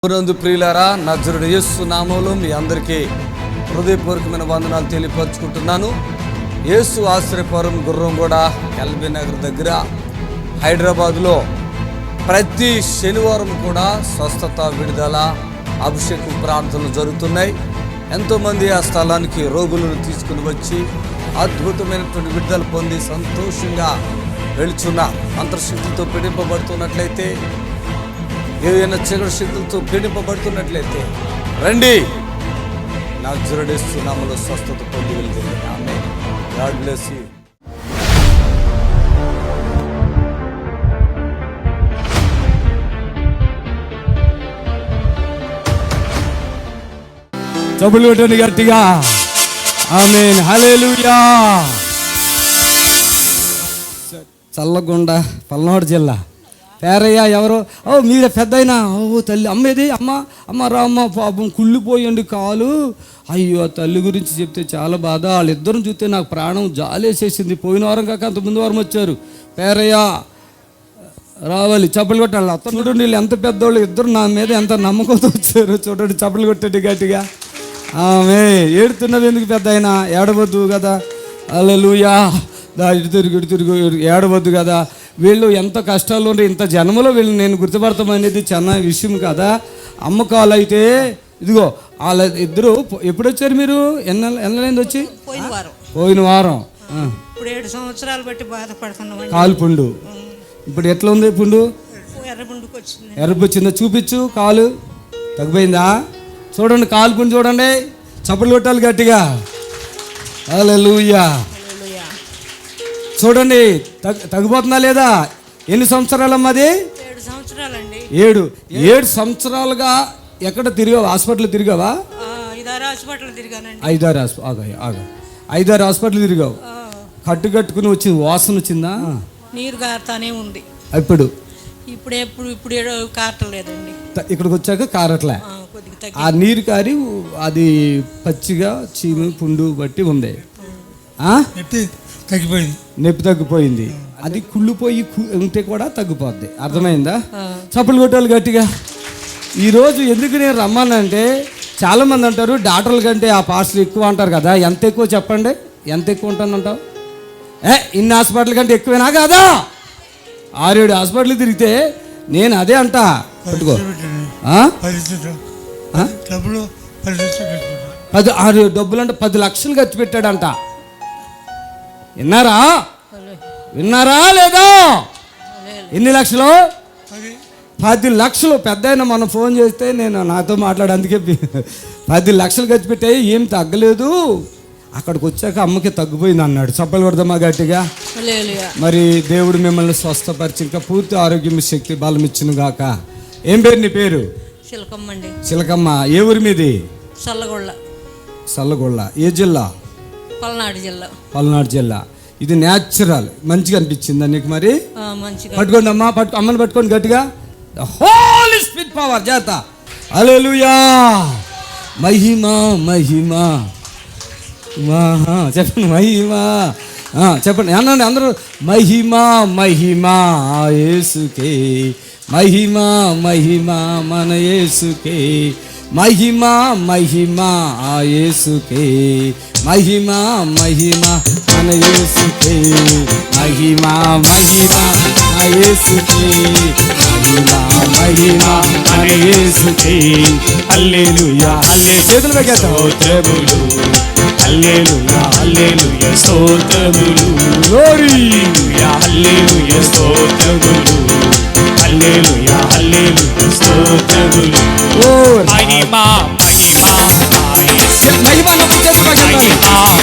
నందు ప్రియులారా, నజరుడు యేసు నామములో మీ అందరికీ హృదయపూర్వకమైన వందనాలు తెలియపరుచుకుంటున్నాను. యేసు ఆశ్రయపురం గుర్రంగూడ ఎల్బీ నగర్ దగ్గర హైదరాబాద్లో ప్రతి శనివారం కూడా స్వస్థత, విడుదల, అభిషేకం ప్రార్థనలు జరుగుతున్నాయి. ఎంతోమంది ఆ స్థలానికి రోగులను తీసుకుని వచ్చి అద్భుతమైనటువంటి విడుదల పొంది సంతోషంగా వెళుచున్న మంత్రశక్తులతో పీడింపబడుతున్నట్లయితే, ఏదైనా చీకటి శక్తులతో పీడింపబడుతున్నట్లయితే రండి, నజరేయుడు యేసు నామములో స్వస్థత పొంది వెళ్తుంది. ఆమేన్. God bless you. చప్పట్లు కొట్టండి గట్టిగా. ఆమేన్. హల్లెలూయా. చల్లగొండ, పల్నాడు జిల్లా. పేరయ్య ఎవరో, మీరే పెద్దయినా, తల్లి అమ్మేది, అమ్మ రామ్మ పాపం కుళ్ళిపోయండి కాలు. అయ్యో, తల్లి గురించి చెప్తే చాలా బాధ. వాళ్ళిద్దరం చూస్తే నాకు ప్రాణం జాలేసేసింది. పోయిన వారం కాక అంత ముందు వారం వచ్చారు. పేరయ్య రావాలి, చప్పలు కొట్టాలి. అతను చూడండి, వీళ్ళు ఎంత పెద్దవాళ్ళు, ఇద్దరు నా మీద ఎంత నమ్మకంతో వచ్చారు. చూడండి, చప్పలు కొట్టండి గట్టిగా. ఆమె ఏడుతున్నది ఎందుకు పెద్దయినా? ఏడవద్దు కదా. హల్లెలూయా. ఇటు తిరుగు ఏడవద్దు కదా. వీళ్ళు ఎంత కష్టాల్లో ఉంటే ఇంత జన్మలో వీళ్ళు నేను గుర్తుపడతాం అనేది చిన్న విషయం కదా. అమ్మకాలు అయితే ఇదిగో వాళ్ళ ఇద్దరు ఎప్పుడు వచ్చారు మీరు? ఎన్నైంది వచ్చి? పోయిన వారం. ఇప్పుడు 7 సంవత్సరాలు బట్టి బాధపడుతున్నాం. కాలు పుండు ఇప్పుడు ఎట్లా ఉంది? పుండు ఎర్రపు వచ్చిందా? చూపించు. కాలు తగ్గిపోయిందా? చూడండి, కాలు పుండు చూడండి. చప్పట్లు కొట్టాలి గట్టిగా. హల్లెలూయా. చూడండి, తగ్గిపోతుందా లేదా? ఎన్ని సంవత్సరాలమ్మా అది? 7 సంవత్సరాలండి. 7 సంవత్సరాలుగా ఎక్కడ తిరిగావా? హాస్పిటల్ తిరిగావా? 5-6 హాస్పిటల్ తిరిగానండి. 5-6 హాస్పిటల్ తిరిగావు. కట్టుకుని వచ్చింది, వాసన వచ్చిందా? నీరు కారుతానే ఉంది. ఇప్పుడు కారట్లేదండి. ఇక్కడికి వచ్చాక కారట్లే. ఆ నీరు కారి అది పచ్చిగా చీము పుండు బట్టి ఉంది. నొప్పి తగ్గిపోయింది. అది కుళ్ళిపోయి ఉంటే కూడా తగ్గిపోద్ది. అర్థమైందా? చప్పట్లు కొట్టాలి గట్టిగా. ఈరోజు ఎందుకు నేను రమ్మానంటే, చాలామంది అంటారు డాక్టర్ల కంటే ఆ పాస్టర్ ఎక్కువ అంటారు కదా. ఎంత ఎక్కువ చెప్పండి? ఎంత ఎక్కువ ఉంటానంటావు? ఇన్ని హాస్పిటల్ కంటే ఎక్కువేనా కాదా? 6-7 హాస్పిటల్ తిరిగితే నేను అదే అంటా. పట్టుకో. 6 డబ్బులు అంటే 10 లక్షలు ఖర్చు పెట్టాడంట. విన్నారా లేదా? ఎన్ని లక్షలు? 10 లక్షలు. పెద్ద అయినా మనం ఫోన్ చేస్తే నేను నాతో మాట్లాడు, అందుకే 10 లక్షలు ఖర్చు పెట్టాయి, ఏం తగ్గలేదు. అక్కడికి వచ్చాక అమ్మకి తగ్గిపోయింది అన్నాడు. చప్పలు కొడదామా గట్టిగా. మరి దేవుడు మిమ్మల్ని స్వస్థపరిచి ఇంకా పూర్తి ఆరోగ్యం, శక్తి, బలం ఇచ్చును గాక. ఏం పేరు నీ పేరు? చిలకమ్మ. ఏ ఊరి మీది? సల్లగొళ్ళ. ఏ జిల్లా? పల్నాడు జిల్లా. ఇది న్యాచురల్. మంచిగా అనిపించిందా నీకు? మరి పట్టుకోండి అమ్మా, అమ్మని పట్టుకోండి గట్టిగా. హోలీ స్పిరిట్ పవర్ చేత. హల్లెలూయా. మహిమా మహిమా చెప్పండి. మహిమా చెప్పండి అనండి అందరూ. మహిమా మహిమా యేసుకే, మహిమా మహిమా మన యేసుకే, మహిమా మహిమా యేసుకే, మహిమా మహిమా మన యేసుకే, మహిమా మహిమా మన యేసుకే, మహిమా మహిమా మన యేసుకే. హల్లెలూయా. చేతులు పెట్టేద్దాం. స్తోత్రములు, హల్లెలూయా హల్లెలూయా స్తోత్రములు. హల్లెలూయా హల్లెలూయా స్తోత్రములు, హల్లెలూయా హల్లెలూయా స్తోత్రములు. మహిమా మహిమా మహిమా మహిమా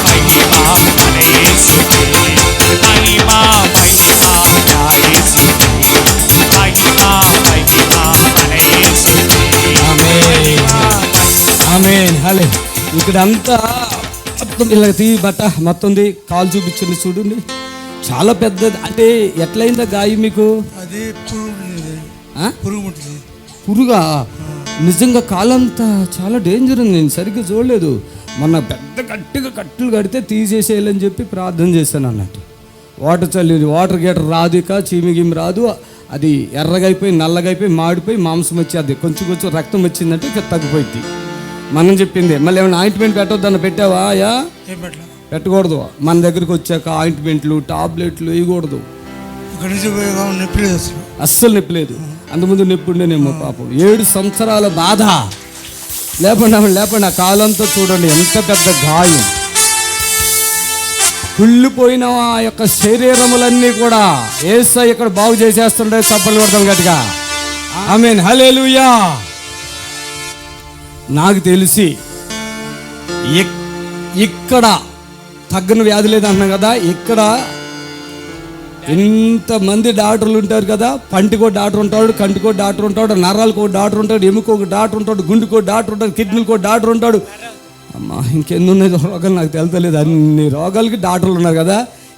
మహిమా మన యేసుకే, మహిమా మహిమా నా యేసుకే, మహిమా మహిమా మన యేసుకే. ఆమేన్. హల్లే. ఇక్కడ అంతా మొత్తం ఇలా బట్ట మొత్తం కాలు చూపించండి. చూడండి, చాలా పెద్దది. అంటే ఎట్లయిందా గాయం మీకు? అది పురుగా? నిజంగా కాలంతా చాలా డేంజర్ ఉంది. నేను సరిగ్గా చూడలేదు. మొన్న పెద్ద గట్టిగా కట్టులు కడితే తీసేసేయాలని చెప్పి ప్రార్థన చేశాను అన్నట్టు. వాటర్ చల్లి, వాటర్ గీటర్ రాదు, ఇక చీమి గిమి రాదు. అది ఎర్రగా అయిపోయి నల్లగా అయిపోయి మాడిపోయి మాంసం వచ్చేది, కొంచెం కొంచెం రక్తం వచ్చిందంటే ఇక తగ్గిపోయింది. మనం చెప్పింది. మళ్ళీ ఏమైనా ఆయింట్మెంట్ పెట్టొద్దని పెట్టావా? యా పెట్టకూడదు. మన దగ్గరికి వచ్చాక ఆయింట్మెంట్లు టాబ్లెట్లు వేయకూడదు. ఇక్కడ నుంచి నొప్పి లేదు, అస్సలు నొప్పి లేదు. అంతకుముందు నొప్పి ఉండేనేమో పాపం. 7 సంవత్సరాల బాధ. లేపండి ఆ కాలంతో చూడండి ఎంత పెద్ద గాయం. కుళ్ళిపోయిన ఆ యొక్క శరీరములన్నీ కూడా యేసయ్య ఇక్కడ బాగు చేసేస్తుండే. చప్పట్లు కొడతాం గట్టిగా. ఆమేన్, హల్లెలూయా. నాకు తెలిసి ఇక్కడ తగ్గని వ్యాధి లేదు అంటున్నాం కదా, ఇక్కడ ఇంతమంది డాక్టర్లు ఉంటారు కదా. పంటికో డాక్టర్ ఉంటాడు, కంటికో డాక్టర్ ఉంటాడు, నరాలకు ఒక డాక్టర్ ఉంటాడు, ఎముకో ఒక డాక్టర్ ఉంటాడు, గుండెకో డాక్టర్ ఉంటాడు, కిడ్నీలకు ఒక డాక్టర్ ఉంటాడు. అమ్మా ఇంకెన్ని ఉన్నాయి రోగాలు నాకు తెలుతలేదు. అన్ని రోగాలకి డాక్టర్లు ఉన్నారు కదా.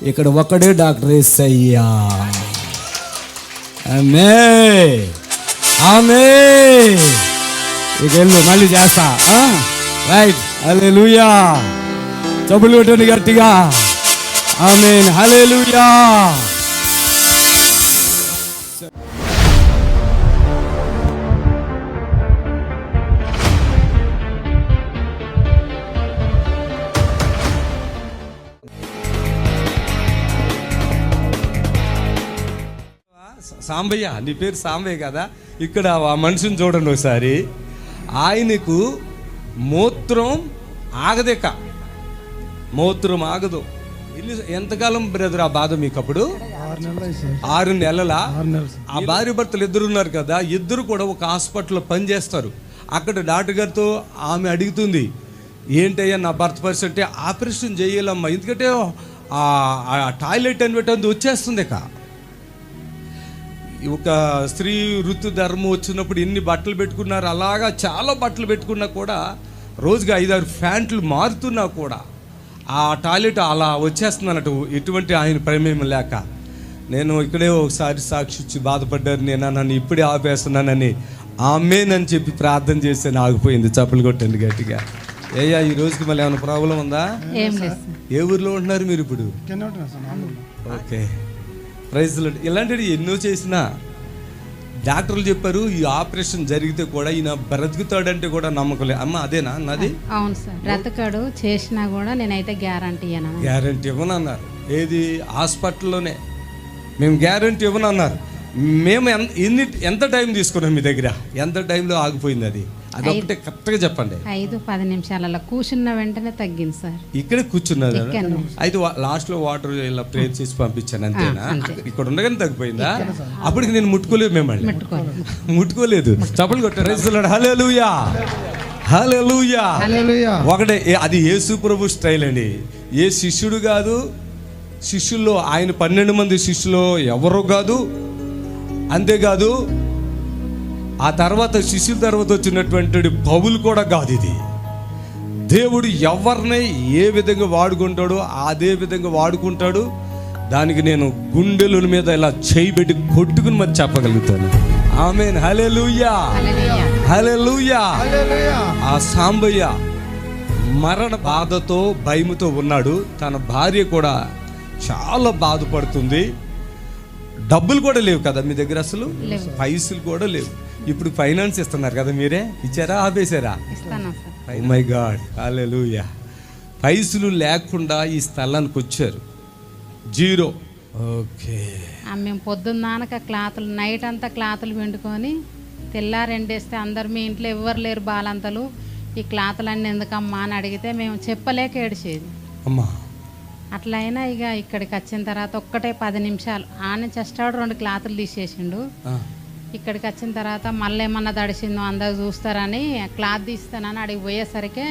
ఇక్కడ ఒక్కడే డాక్టర్ యేసయ్యా. ఆమేన్, ఆమేన్. ఇక వెళ్ళు, మళ్ళీ చేస్తా. రైట్, హల్లెలూయా. చప్పులు కొట్టండి గట్టిగా. ఆమేన్, హల్లెలూయా. సాంబయ్య, నీ పేరు సాంబయ్య కదా. ఇక్కడ ఆ మనిషిని చూడండి ఒకసారి. ఆయనకు మూత్రం ఆగదేక, మూత్రం ఆగదు. ఎంతకాలం బ్రదర్ ఆ బాధ మీకు? అప్పుడు 6 నెలల. ఆ భార్య భర్తలు ఇద్దరు ఉన్నారు కదా, ఇద్దరు కూడా ఒక హాస్పిటల్లో పనిచేస్తారు. అక్కడ డాక్టర్ గారితో ఆమె అడుగుతుంది, ఏంటయ్యా నా భర్త పరిస్థితి అంటే, ఆపరేషన్ చేయాలమ్మా, ఎందుకంటే టాయిలెట్ అని పెట్టింది వచ్చేస్తుంది. ఒక స్త్రీ ఋతు ధర్మం వచ్చినప్పుడు ఎన్ని బట్టలు పెట్టుకున్నారు, అలాగా చాలా బట్టలు పెట్టుకున్నా కూడా రోజుగా 5-6 ప్యాంట్లు మారుతున్నా కూడా ఆ టాయిలెట్ అలా వచ్చేస్తుంది అన్నట్టు. ఎటువంటి ఆయన ప్రమేయం లేక నేను ఇక్కడే ఒకసారి సాక్షి ఇచ్చి బాధపడ్డారు. నేను నన్ను ఇప్పుడే ఆపేస్తున్నానని ఆమేనని చెప్పి ప్రార్థన చేస్తే ఆగిపోయింది. చప్పలు కొట్టండి గట్టిగా. అయ్యా ఈ రోజుకి మళ్ళీ ఏమైనా ప్రాబ్లం ఉందా? ఏ ఊర్లో ఉంటున్నారు మీరు ఇప్పుడు? Okay, praise Lord. ఇలాంటివి ఎన్నో చేసినా డాక్టర్లు చెప్పారు ఈ ఆపరేషన్ జరిగితే కూడా ఈయన బ్రతుకుతాడంటే కూడా నమ్మకం లేదు. అమ్మ అదేనా నాది? అవును సార్, బ్రతకడు. చేసినా కూడా నేనైతే గ్యారంటీ ఇవ్వనన్నారు. ఏది హాస్పిటల్లోనే మేము గ్యారంటీ ఇవ్వనన్నారు. మేము ఎంత టైం తీసుకున్నాం మీ దగ్గర? ఎంత టైంలో ఆగిపోయింది అది? అదొకటే కరెక్ట్గా చెప్పండి. 5-10 నిమిషాలలో కూర్చున్న వెంటనే తగ్గింది సార్. ఇక్కడే కూర్చున్నది. అయితే లాస్ట్ లో వాటర్ ఇలా ప్రేర్ చేసి పంపించాను అంతేనా? ఇక్కడ ఉండగానే తగ్గిపోయిందా? అప్పటికి నేను ముట్టుకోలేదు, మిమ్మల్ని ముట్టుకోలేదు. చప్పట్లు కొట్టారు. హల్లెలూయా, హల్లెలూయా. ఒకటే, అది యేసు ప్రభు స్టైల్ అండి. ఏ శిష్యుడు కాదు, శిష్యుల్లో ఆయన 12 మంది శిష్యులు ఎవరు కాదు. అంతేకాదు ఆ తర్వాత శిష్యుల తర్వాత వచ్చినటువంటి పౌలు కూడా కాదు. ఇది దేవుడు ఎవరిని ఏ విధంగా వాడుకుంటాడో అదే విధంగా వాడుకుంటాడు. దానికి నేను గుండెల మీద ఇలా చేయి పెట్టి కొట్టుకుని మరి చెప్పగలుగుతాను. ఆమేన్, హల్లెలూయా, హల్లెలూయా. ఆ సాంబయ్య మరణ బాధతో భయముతో ఉన్నాడు. తన భార్య కూడా చాలా బాధపడుతుంది. డబ్బులు కూడా లేవు కదా మీ దగ్గర, అసలు పైసలు కూడా లేవు. ఇప్పుడు ఫైనాన్స్ ఇస్తున్నారు కదా, మీరే ఇచ్చారా ఆపేశారా? ఓ మై గాడ్, హల్లెలూయా. పైసలు లేకుండా ఈ స్థలానికి వచ్చారు, జీరో. ఓకే, మేము పొద్దున్నానక క్లాతులు, నైట్ అంతా క్లాతులు పిండుకొని తెల్లారి ఎండేస్తే అందరు మీ ఇంట్లో ఎవ్వరు లేరు బాలంతలు, ఈ క్లాతులన్నీ ఎందుకమ్మా అని అడిగితే మేము చెప్పలేక ఏడిచేది. అమ్మా అట్లయినా ఇక ఇక్కడికి వచ్చిన తర్వాత ఒక్కటే 10 నిమిషాలు ఆయన చెస్టాడు 2 క్లాతులు తీసేసిండు. ఇక్కడికి వచ్చిన తర్వాత మళ్ళీ ఏమన్నా తడిసిందో అందరు చూస్తారని క్లాత్ తీస్తానని అడిగి పోయేసరికి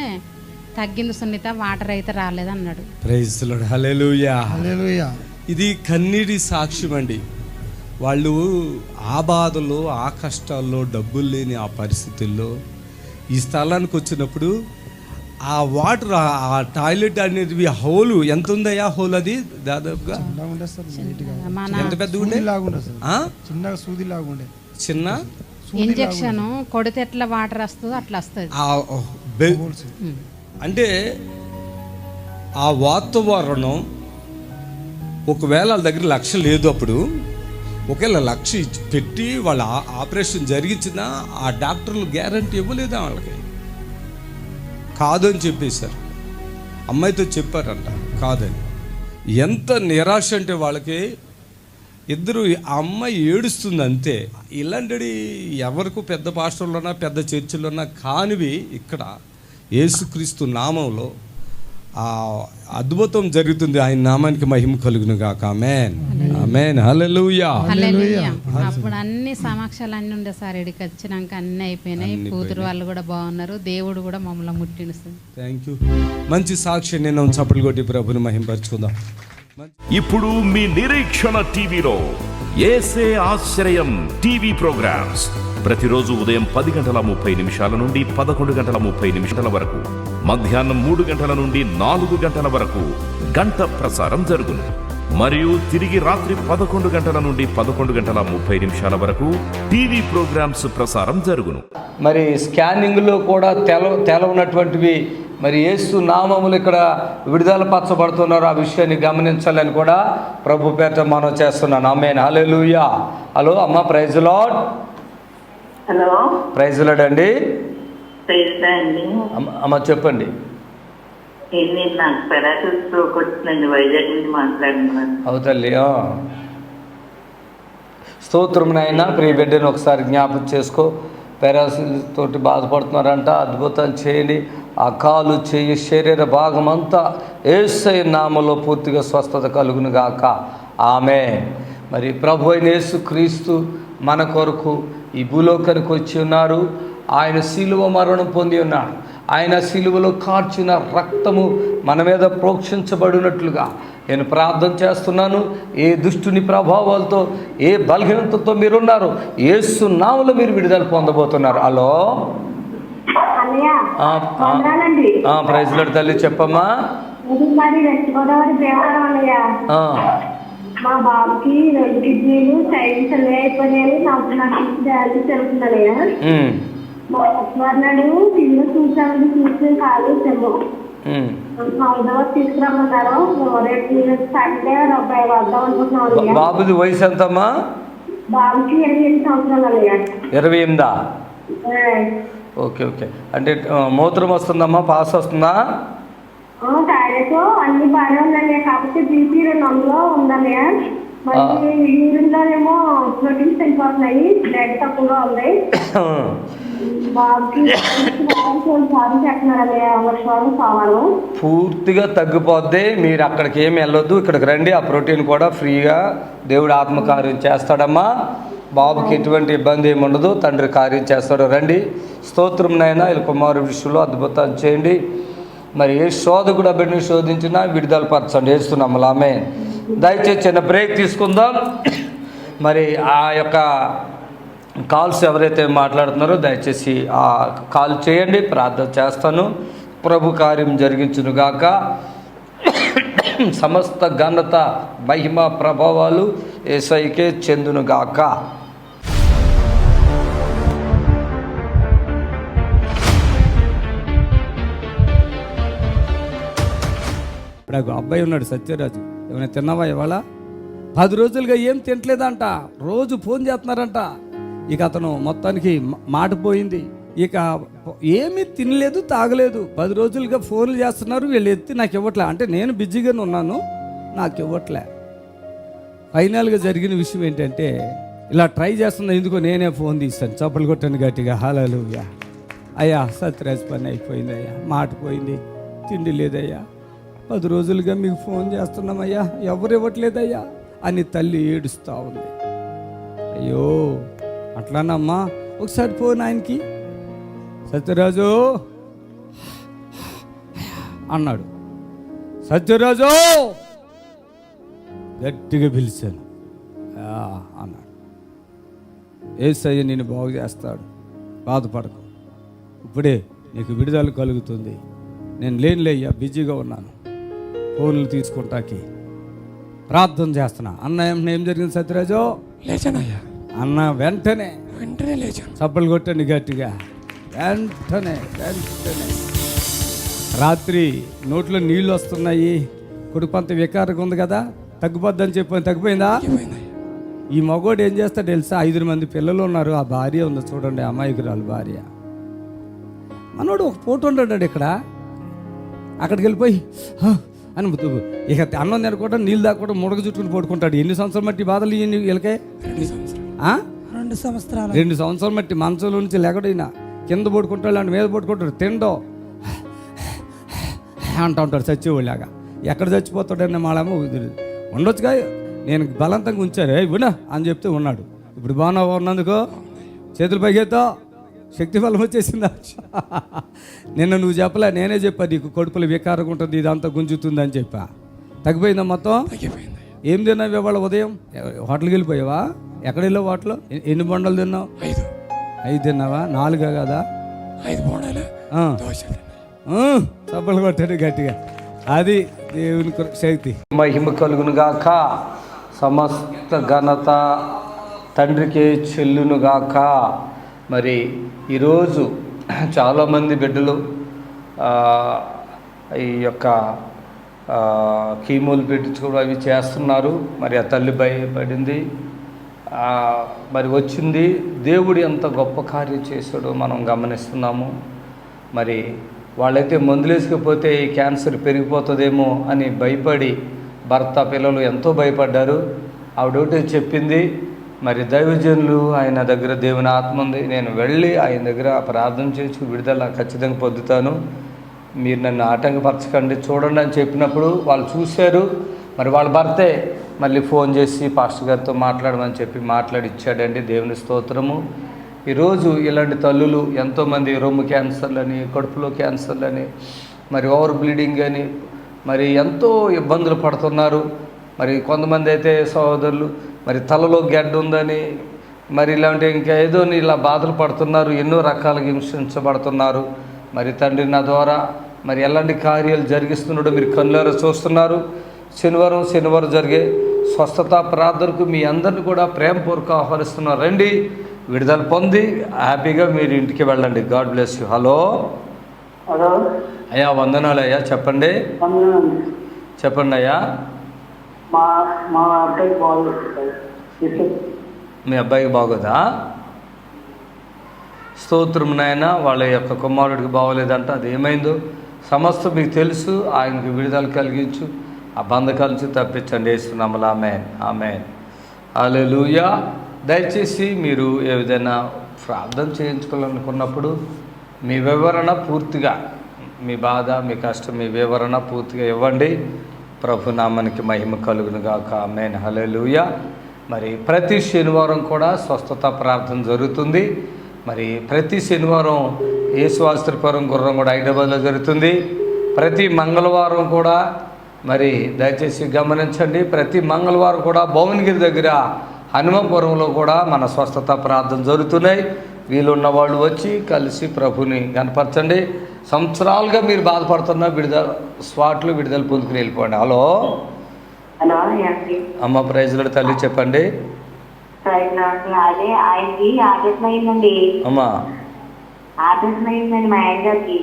తగ్గింది సున్నిత, వాటర్ అయితే రాలేదన్నాడు. ప్రైజ్ లార్డ్, హల్లెలూయా, హల్లెలూయా. ఇది కన్నీటి సాక్ష్యం అండి. వాళ్ళు ఆ బాధలో, ఆ కష్టాల్లో, డబ్బులు లేని ఆ పరిస్థితుల్లో ఈ స్థలానికి వచ్చినప్పుడు ఆ వాటర్, ఆ టాయిలెట్ అనేది హోల్ ఎంత ఉందయ్యా? హోల్ అది దాదాపుగా ఎంత పెద్దగా ఉండే? చిన్న ఇంజెక్షన్ కొడితే ఎట్లా వాటర్ వస్తుందో అట్లా వస్తుంది. అంటే ఆ వాతావరణం ఒకవేళ వాళ్ళ దగ్గర 1,00,000 లేదు, అప్పుడు ఒకవేళ లక్ష పెట్టి వాళ్ళ ఆపరేషన్ జరిగించినా ఆ డాక్టర్లు గ్యారంటీ ఇవ్వలేదా వాళ్ళకి? కాదు అని చెప్పేశారు. అమ్మాయితో చెప్పారంట కాదని. ఎంత నిరాశ అంటే వాళ్ళకి. ఇద్దరు, ఆ అమ్మాయి ఏడుస్తుంది అంతే. ఇలాంటి ఎవరికి పెద్ద పాస్టర్లోనా పెద్ద చర్చిలోనా కానివి ఇక్కడ యేసుక్రీస్తు నామంలో ఆ అద్భుతం జరుగుతుంది. ఆయన నామానికి మహిమ కలుగును గాక. ఆమేన్ ఆమేన్ హల్లెలూయా. అప్పుడు అన్ని సమక్షాలు అన్నీ ఉండే సార్. ఇక్కడికి వచ్చినాక అన్నీ అయిపోయినాయి. కూతురు వాళ్ళు కూడా బాగున్నారు. దేవుడు కూడా మమ్మల్ని ముట్టిండు సార్. Thank you. మంచి సాక్షి. నేను చప్పట్లు కొట్టి ప్రభుని మహిమపరుచుకుందాం. ఇప్పుడు మీ నిరీక్షణ టీవీలో యేసే ఆశ్రయం టీవీ ప్రోగ్రామ్స్ ప్రతిరోజు ఉదయం 10:30 నుండి 11:30 వరకు, మధ్యాహ్నం 3 గంటల నుండి 4 గంటల వరకు గంట ప్రసారం జరుగును. మరియు తిరిగి రాత్రి 11 గంటల నుండి 11:30 వరకు టీవీ ప్రోగ్రామ్స్ ప్రసారం జరుగును. మరి స్కానింగ్లో కూడా తెలవనటువంటివి మరి యేసు నామములు ఇక్కడ విడుదల పరచబడుతున్నారు. ఆ విషయాన్ని గమనించాలని కూడా ప్రభు పేట మనం చేస్తున్నాను. ఆమేన్ హల్లెలూయా. హలో అమ్మ, praise Lord. Hello, praise Lord అండి. అండి అమ్మ చెప్పండి. నేను నాకు పెరాసిస్ స్ట్రోక్ వచ్చిందండి. వైజాగ్ నుంచి మాట్లాడుతున్నాను. అవుతల్లి స్తోత్రం నాయన. ప్రియ బిడ్డను ఒకసారి జ్ఞాపకం చేసుకో. పెరాసిస్ తోటి బాధపడుతున్నారంట. అద్భుతం చేయండి. ఆ కాలు చేయి శరీర భాగం అంతా యేసయ్య నామములో పూర్తిగా స్వస్థత కలుగును గాక. ఆమేన్. మరి ప్రభు అయిన యేసుక్రీస్తు మన కొరకు ఈ భూలోకానికి వచ్చి ఉన్నారు. ఆయన శిలువ మరణం పొంది ఉన్నాడు. ఆయన శిలువలో కార్చిన రక్తము మన మీద ప్రోక్షించబడినట్లుగా నేను ప్రార్థన చేస్తున్నాను. ఏ దుష్టుని ప్రభావాలతో, ఏ బలహీనతతో మీరున్నారు, యేసు నామములో మీరు విడుదల పొందబోతున్నారు. హలో ప్రైజ్ లార్డ్ తల్లి, చెప్పమ్మా. మా బాబుకి 2 కిడ్నీలు సైన్స్ అయిపోయినాయి. నాకు డయాలసిస్ జరుగుతున్నాయా? నాడు కింద చూసి కాదు చెమ్ము హైదరాబాద్ తీసుకురమ్మన్నారు. రేపు సండే వద్దాం అనుకుంటున్నాం. బాబుది వయసు ఎంతమ్మా? బాబుకి 28 సంవత్సరాలు. 28? Okay okay. అంటే మూత్రం వస్తుందమ్మా? పాస్ వస్తుందా? టాయిలెట్ అన్ని బాగానే ఉందండి. కాకపోతే బీపీ 200 ఉందండి. మళ్ళీ యూరిన్లోనేమో ప్రోటీన్స్ వెళ్ళిపోతున్నాయి. బ్లడ్ తక్కువగా ఉంది. బాబుకి పూర్తిగా తగ్గిపోద్ది. మీరు అక్కడికి ఏమి వెళ్ళొద్దు, ఇక్కడికి రండి. ఆ ప్రోటీన్ కూడా ఫ్రీగా దేవుడు ఆత్మకార్యం చేస్తాడమ్మా. బాబుకి ఎటువంటి ఇబ్బంది ఏమి ఉండదు. తండ్రి కార్యం చేస్తాడు. రండి. స్తోత్రం నాయన. వీళ్ళ కుమారు విషయంలో అద్భుతం చేయండి. మరి ఏ శోధకుడు బిడ్డని శోధించినా విడుదల పరచండి. వేస్తున్నాము. ఆమేన్. దయచేసి చిన్న బ్రేక్ తీసుకుందాం. మరి ఆ యొక్క కాల్స్ ఎవరైతే మాట్లాడుతున్నారో దయచేసి ఆ కాల్ చేయండి. ప్రార్థన చేస్తాను. ప్రభు కార్యం జరిగించునుగాక. సమస్త ఘనత, మహిమ, ప్రభావాలు యేసయ్యకే చెందునుగాక. ఇప్పుడు అబ్బాయి ఉన్నాడు సత్యరాజు. ఏమైనా తిన్నావా ఇవాళ? 10 రోజులుగా ఏం తినట్లేదంట. రోజు ఫోన్ చేస్తున్నారంట. ఇక అతను మొత్తానికి మాట పోయింది. ఇక ఏమీ తినలేదు, తాగలేదు. 10 రోజులుగా ఫోన్లు చేస్తున్నారు. వీళ్ళు ఎత్తి నాకు ఇవ్వట్లే. అంటే నేను బిజీగానే ఉన్నాను, నాకు ఇవ్వట్లే. ఫైనల్గా జరిగిన విషయం ఏంటంటే, ఇలా ట్రై చేస్తున్నా ఎందుకో నేనే ఫోన్ తీస్తాను. చప్పలు కొట్టాను గట్టిగా. హల్లెలూయా. అయ్యా సత్యరాజ్ పని అయిపోయింది అయ్యా, మాట పోయింది, తిండి లేదయ్యా, 10 రోజులుగా మీకు ఫోన్ చేస్తున్నామయ్యా, ఎవరు ఇవ్వట్లేదయ్యా అని తల్లి ఏడుస్తూ ఉంది. అయ్యో అట్లానమ్మా, ఒకసారి ఫోన్ ఆయనకి. సత్యరాజు అన్నాడు. సత్యరాజు గట్టిగా పిలిచాను. అన్నాడు. యేసయ్య నిన్ను బాగు చేస్తాడు, బాధపడకు, ఇప్పుడే నీకు విడుదల కలుగుతుంది. నేను లేనులేయ్యా, బిజీగా ఉన్నాను, ఫోన్లు తీసుకుంటాకి ప్రార్థన చేస్తున్నా అన్న. ఏం జరిగింది సత్యరాజు? లేచానయ్యా అన్న వెంటనే లేచాను. చప్పలు కొట్టండి గట్టిగా. వెంటనే రాత్రి నోట్లో నీళ్ళు వస్తున్నాయి, కుడిపంత వికారంగా ఉంది కదా, తగ్గిపోద్దని చెప్పి తగ్గిపోయిందా? ఈ మగోడు ఏం చేస్తాడు తెలుసా? 5 మంది పిల్లలు ఉన్నారు, ఆ భార్య ఉంది చూడండి, అమాయకురాలు భార్య. మనోడు ఒక పూట ఉంటాడు ఇక్కడ, అక్కడికి వెళ్ళిపోయి అని ఇక అన్నం తినకుండా నీళ్ళు దాక్కుండా ముడగ చుట్టుకుని పడుకుంటాడు. ఎన్ని సంవత్సరాలు మట్టి బాధలు వీళ్ళకే? 2 సంవత్సరాలు. 2 సంవత్సరాలు మట్టి మంచంలో నుంచి లేకడైనా కింద పడుకుంటాడు, అంటే మీద పడుకుంటాడు, తిండో అంటూ ఉంటాడు చచ్చేవాళ్ళలాగా. ఎక్కడ చచ్చిపోతాడని మాళేమో ఉండొచ్చుగా, నేను బలవంతంగా ఉంచారు వినా అని చెప్తే ఉన్నాడు. ఇప్పుడు బాగున్నావు ఉన్నందుకు చేతులు పైకెత్తా, శక్తి బలం వచ్చేసిందా? నిన్న నువ్వు చెప్పలే, నేనే చెప్పా నీకు కడుపులో వికారంగా ఉంటుంది, ఇదంతా గుంజుతుంది అని చెప్పా. తగ్గిపోయిందా మొత్తం? ఏం తిన్నావు ఇవాళ ఉదయం? హోటల్కి వెళ్ళిపోయావా? ఎక్కడ వెళ్ళావు హోటల్? ఎన్ని బొండలు తిన్నావు? 5 తిన్నావా? 4 కదా? 5 బోండాలు చప్పలు కొట్టాడు గట్టిగా. అది దేవుని శక్తి. మహిమ కలుగును గాక, సమస్త ఘనత తండ్రికే చెల్లును గాక. మరి ఈరోజు చాలామంది బిడ్డలు ఈ యొక్క కీమోలు పెట్టించుకోవడం అవి చేస్తున్నారు. మరి ఆ తల్లి భయపడింది, మరి వచ్చింది. దేవుడు ఎంత గొప్ప కార్యం చేశాడో మనం గమనిస్తున్నాము. మరి వాళ్ళైతే మందులేసుకపోతే ఈ క్యాన్సర్ పెరిగిపోతుందేమో అని భయపడి భర్త పిల్లలు ఎంతో భయపడ్డారు. ఆవిడొకటి చెప్పింది, మరి దైవజనులు ఆయన దగ్గర దేవుని ఆత్మ ఉంది, నేను వెళ్ళి ఆయన దగ్గర ప్రార్థన చేసి విడుదల ఖచ్చితంగా పొందుతాను, మీరు నన్ను ఆటంకపరచకండి చూడండి అని చెప్పినప్పుడు వాళ్ళు చూశారు. మరి వాళ్ళ భర్తే మళ్ళీ ఫోన్ చేసి పాస్టర్ గారితో మాట్లాడమని చెప్పి మాట్లాడిచ్చాడండి. దేవుని స్తోత్రము. ఈరోజు ఇలాంటి తల్లులు ఎంతోమంది రొమ్ము క్యాన్సర్లని, కడుపులో క్యాన్సర్లని, మరి ఓవర్ బ్లీడింగ్ అని, మరి ఎంతో ఇబ్బందులు పడుతున్నారు. మరి కొంతమంది అయితే సహోదరులు మరి తలలో గడ్డ ఉందని, మరి ఇలాంటి ఇంకా ఏదో ఇలా బాధలు పడుతున్నారు, ఎన్నో రకాలుగా హింసించబడుతున్నారు. మరి తండ్రి నా ద్వారా మరి ఎలాంటి కార్యాలు జరిగిస్తున్నాడో మీరు కళ్ళారా చూస్తున్నారు. శనివారం జరిగే స్వస్థత ప్రార్థనకు మీ అందరిని కూడా ప్రేమపూర్వక ఆహ్వానిస్తున్నారు. రండి, విడుదల పొంది హ్యాపీగా మీరు ఇంటికి వెళ్ళండి. God bless you. హలో అయ్యా, వందనాలు అయ్యా. చెప్పండి అయ్యా. మీ అబ్బాయికి బాగోదా? స్తోత్రం నాయన. వాళ్ళ యొక్క కుమారుడికి బాగోలేదంట, అది ఏమైందో సమస్తం మీకు తెలుసు. ఆయనకి విడుదల కలిగించు, ఆ బంధకాల నుంచి తప్పించండి. యేసునామములో ఆమేన్, ఆమేన్, హల్లెలూయా. దయచేసి మీరు ఏదైనా ప్రార్థన చేయించుకోవాలనుకున్నప్పుడు మీ వివరణ పూర్తిగా, మీ బాధ, మీ కష్టం, మీ వివరణ పూర్తిగా ఇవ్వండి. ప్రభు నామానికి మహిమ కలుగును గాక. ఆమేన్, హల్లెలూయా. మరి ప్రతి శనివారం కూడా స్వస్థత ప్రార్థన జరుగుతుంది. మరి ప్రతి శనివారం యేసువాస్త్రపురం గుర్రం కూడా హైదరాబాద్లో జరుగుతుంది. ప్రతి మంగళవారం కూడా మరి దయచేసి గమనించండి, ప్రతి మంగళవారం కూడా భువనగిరి దగ్గర హనుమపురంలో కూడా మన స్వస్థత ప్రార్థన జరుగుతున్నాయి. వీలున్న వాళ్ళు వచ్చి కలిసి ప్రభుని కనపరచండి. సంవత్సరాలుగా మీరు బాధపడుతున్న స్వాట్లు విడుదల పొందుకుని వెళ్ళిపోండి. హలో అమ్మ, ప్రైజ్లాడు తల్లి, చెప్పండి అదే ఆయనకి ఆపరేషన్ అయిందండి. అమ్మా, ఆపరేషన్ అయిందండి మా ఆయన గారికి.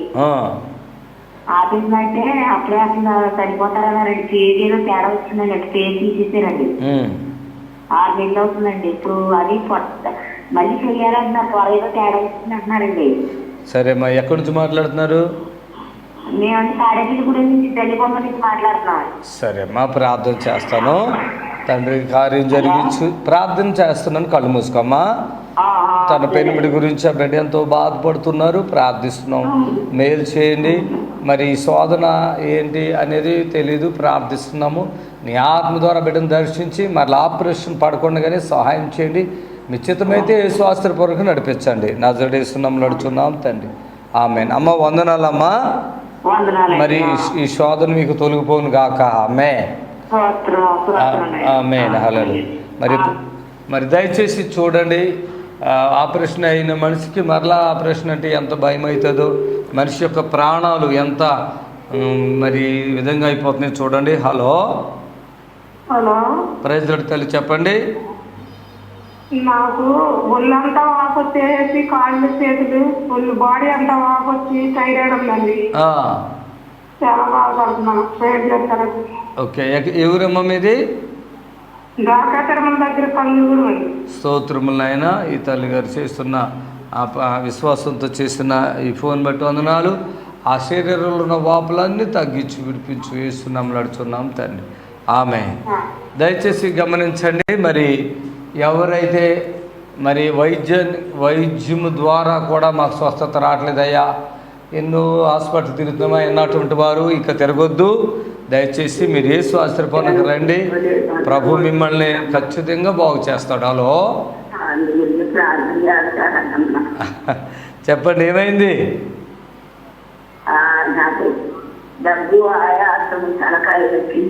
ఆపరేషన్ అంటే అప్పుడే అసలు చనిపోతారన్నారండి. పేరు ఏదో తేడా వచ్చిందండి, అంటే పేరు తీసేసారండి. 6 నెలలు అవుతుందండి. ఇప్పుడు అది మళ్ళీ చెయ్యాలంటున్నారు, త్వర ఏదో తేడా వచ్చింది అంటున్నారండి. సరే అమ్మా, ఎక్కడి నుంచి మాట్లాడుతున్నారు? మేమంటే తాడేపల్లి గుడి నుంచి తల్లిబొమ్మ నుంచి మాట్లాడుతున్నాం. సరే అమ్మా, ప్రార్థన చేస్తాను. తండ్రి కార్యం జరిగించు. ప్రార్థన చేస్తున్నాను, కళ్ళు మూసుకోమ్మా. తన పెనిమిడి గురించి ఆ బిడ్డ ఎంతో బాధపడుతున్నారు, ప్రార్థిస్తున్నాం. మేలు చేయండి. మరి ఈ శోధన ఏంటి అనేది తెలీదు, ప్రార్థిస్తున్నాము. నీ ఆత్మ ద్వారా బిడ్డను దర్శించి మరలా ఆపరేషన్ పడకుండానే సహాయం చేయండి. నిశ్చితమైతే యేసువాస్త్రపురంకు నడిపించండి. నజరేస్తున్నాం, నడుచున్నాం తండ్రి. ఆమేన్. అమ్మ, వందనాలమ్మా. మరి ఈ శోధన మీకు తొలగిపోను గాక. ఆమేన్, ఆమేన్, హల్లెలూయా. మరి దయచేసి చూడండి, ఆపరేషన్ అయిన మనిషికి మరలా ఆపరేషన్ అంటే ఎంత భయం అవుతుందో, మనిషి యొక్క ప్రాణాలు ఎంత మరి విధంగా అయిపోతున్నాయి చూడండి. హలో ప్రైజ్ లార్డ్ తల్లి, చెప్పండి. నాకు ఒళ్ళంతా వాపొచ్చేసి, కాళ్ళు చేతులు ఫుల్ బాడీ అంతా వాపొచ్చి థైరాయిడ్ ఉందండి. చాలా బాధపడుతున్నాను. ప్రేయర్ చేస్తాను. ఓకే, ఎవరమ్మా మీది? ద్వారకాతరముల దగ్గర పనులు. స్తోత్రములైనా ఈ తల్లి గారు చేస్తున్న ఆ విశ్వాసంతో చేసిన ఈ ఫోన్ బట్టి వందనాలు. ఆ శరీరంలో ఉన్న వాపులన్నీ తగ్గించి విడిపించి వేస్తున్నాం నడుచున్నాం తండ్రి. ఆమె దయచేసి గమనించండి. మరి ఎవరైతే మరి వైద్యము ద్వారా కూడా మాకు స్వస్థత రావట్లేదయ్యా, ఎన్నో హాస్పిటల్ తిరుగుతున్నామా అన్నటువంటి వారు ఇక తిరగొద్దు. దయచేసి మీరు యేసు ఆశ్రయపోనకు రండి. ప్రభు మిమ్మల్ని ఖచ్చితంగా బాగు చేస్తాడు. హలో చెప్పండి, ఏమైంది? నాకు డబ్బు ఆయాసం తలకాయలకి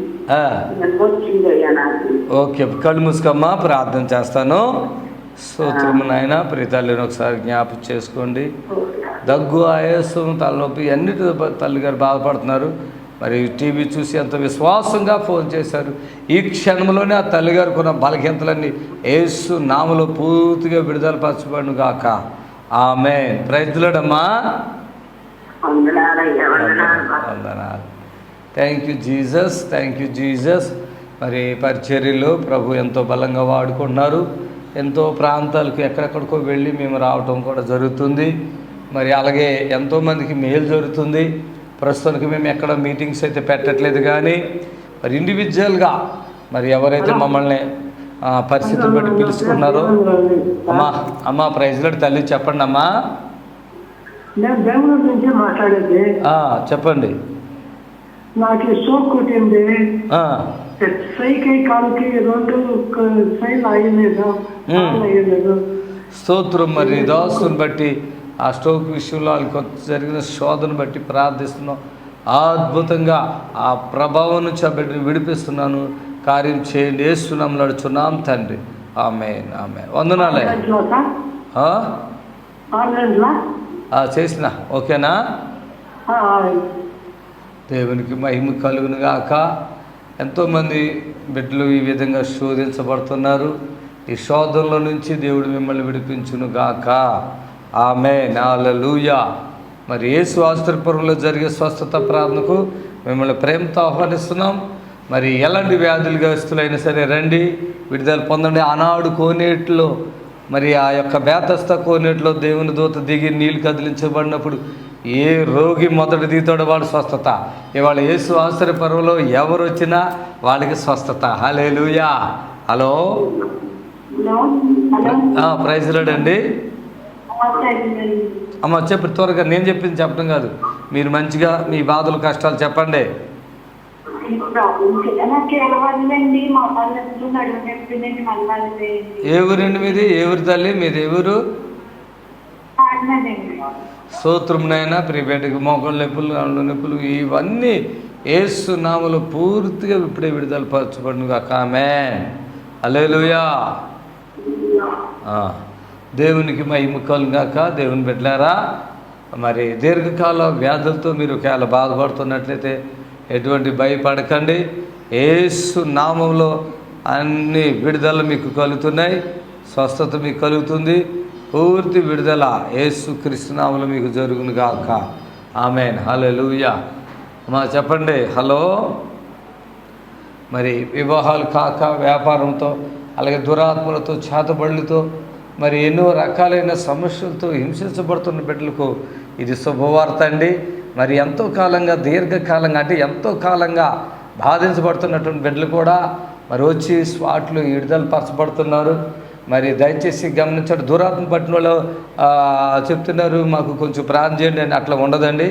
వచ్చిందయ్యా నాకు. ఓకే, కళ్ళు మూసుకోమ్మా, ప్రార్థన చేస్తాను. స్తోత్రము నాయన. ప్రియతల్లిని ఒకసారి జ్ఞాపకం చేసుకోండి. దగ్గు, ఆయాసం, తలనొప్పి అన్నిటి తల్లిగారు బాధపడుతున్నారు. మరి టీవీ చూసి ఎంత విశ్వాసంగా ఫోన్ చేశారు. ఈ క్షణంలోనే ఆ తల్లిగారికి ఉన్న బలహీనతలన్నీ యేసు నామములో పూర్తిగా విడుదల పరచబడును గాక. ఆమేన్. ప్రైజ్ లార్డ్ అమ్మా. వందనాలు. Thank you Jesus, thank you Jesus. మరి పరిచర్యలో ప్రభు ఎంతో బలంగా వాడుకుంటున్నారు. ఎంతో ప్రాంతాలకు ఎక్కడెక్కడికో వెళ్ళి మేము రావటం కూడా జరుగుతుంది. మరి అలాగే ఎంతోమందికి మేలు జరుగుతుంది. ప్రస్తుతానికి మేము ఎక్కడ మీటింగ్స్ అయితే పెట్టట్లేదు, కానీ మరి ఇండివిజువల్గా మరి ఎవరైతే మమ్మల్ని పరిస్థితులు బట్టి పిలుచుకున్నారో. అమ్మా ప్రైజ్ లార్డ్ తల్లి, చెప్పండి అమ్మా. నేను బెంగళూరు నుంచి మాట్లాడేది. చెప్పండి. నాకు షోక్ కొట్టింది. సైకై కాలుకి 2 సైలు అయ్యలేదు. స్తోత్రం. మరి దాసుని బట్టి ఆ స్ట్రోక్ విషయంలో వాళ్ళకి జరిగిన శోధన బట్టి ప్రార్థిస్తున్నాం. అద్భుతంగా ఆ ప్రభావం నుంచి ఆ బిడ్డని విడిపిస్తున్నాను. కార్యం చేయండి, యేసునామములో నడుచున్నాం తండ్రి. ఆమేన్, ఆమేన్. వందనాలే. చేసిన ఓకేనా? దేవునికి మహిమ కలుగును గాక. ఎంతోమంది బిడ్డలు ఈ విధంగా శోధించబడుతున్నారు. ఈ శోధనలో నుంచి దేవుడు మిమ్మల్ని విడిపించును గాక. ఆమేన్, హల్లెలూయా. మరి యేసు ఆశ్రయపురంలో జరిగే స్వస్థత ప్రార్థనకు మిమ్మల్ని ప్రేమతో ఆహ్వానిస్తున్నాం. మరి ఎలాంటి వ్యాధులు గ్రస్తులైనా సరే రండి, విడుదల పొందండి. ఆనాడు కోనేటిలో మరి ఆ యొక్క బేతస్త కోనేటిలో దేవుని దూత దిగి నీళ్ళు కదిలించబడినప్పుడు ఏ రోగి మొదటి దిగుతాడో వాడు స్వస్థత. ఇవాళ యేసు ఆశ్రయపురంలో ఎవరు వచ్చినా వాళ్ళకి స్వస్థత. హల్లెలూయా. హలో, ప్రైజ్ లార్డ్ అండి. అమ్మ చెప్పు త్వరగా. నేను చెప్పింది చెప్పడం కాదు, మీరు మంచిగా మీ బాధలు కష్టాలు చెప్పండి. ఏ ఊరండి మీది? ఏ ఊరు తల్లి మీది? ఏ ఊరు? స్తోత్రంనైనా ప్రియబిడ్డకి మోకాళ్ళ నొప్పులు, కాళ్ళ నొప్పులు ఇవన్నీ యేసు నామములో పూర్తిగా ఇప్పుడే విడుదల పరచబడును గాక. ఆమేన్, హల్లెలూయా. దేవునికి మహిమ కలుగును గాక. దేవుని బిడ్డలారా, మరి దీర్ఘకాల వ్యాధులతో మీరు ఒకవేళ బాధపడుతున్నట్లయితే ఎటువంటి భయపడకండి. యేసు నామములో అన్ని విడుదల మీకు కలుగుతున్నాయి. స్వస్థత మీకు కలుగుతుంది. పూర్తి విడుదల యేసు క్రీస్తు నామములో మీకు జరుగును గాక. ఆమేన్, హల్లెలూయా. అమ్మా చెప్పండి. హలో. మరి వివాహాలు కాక వ్యాపారంతో, అలాగే దురాత్మలతో, చేతబడులతో, మరి ఎన్నో రకాలైన సమస్యలతో హింసించబడుతున్న బిడ్డలకు ఇది శుభవార్త అండి. మరి ఎంతో కాలంగా, దీర్ఘకాలంగా, అంటే ఎంతో కాలంగా బాధించబడుతున్నటువంటి బిడ్డలు కూడా మరి వచ్చి స్వాట్లు విడుదల పరచబడుతున్నారు. మరి దయచేసి గమనించండి. దురాత్మ పట్టిన వాళ్ళు చెప్తున్నారు మాకు కొంచెం ప్రార్థన చేయండి అని. అట్లా ఉండదండి.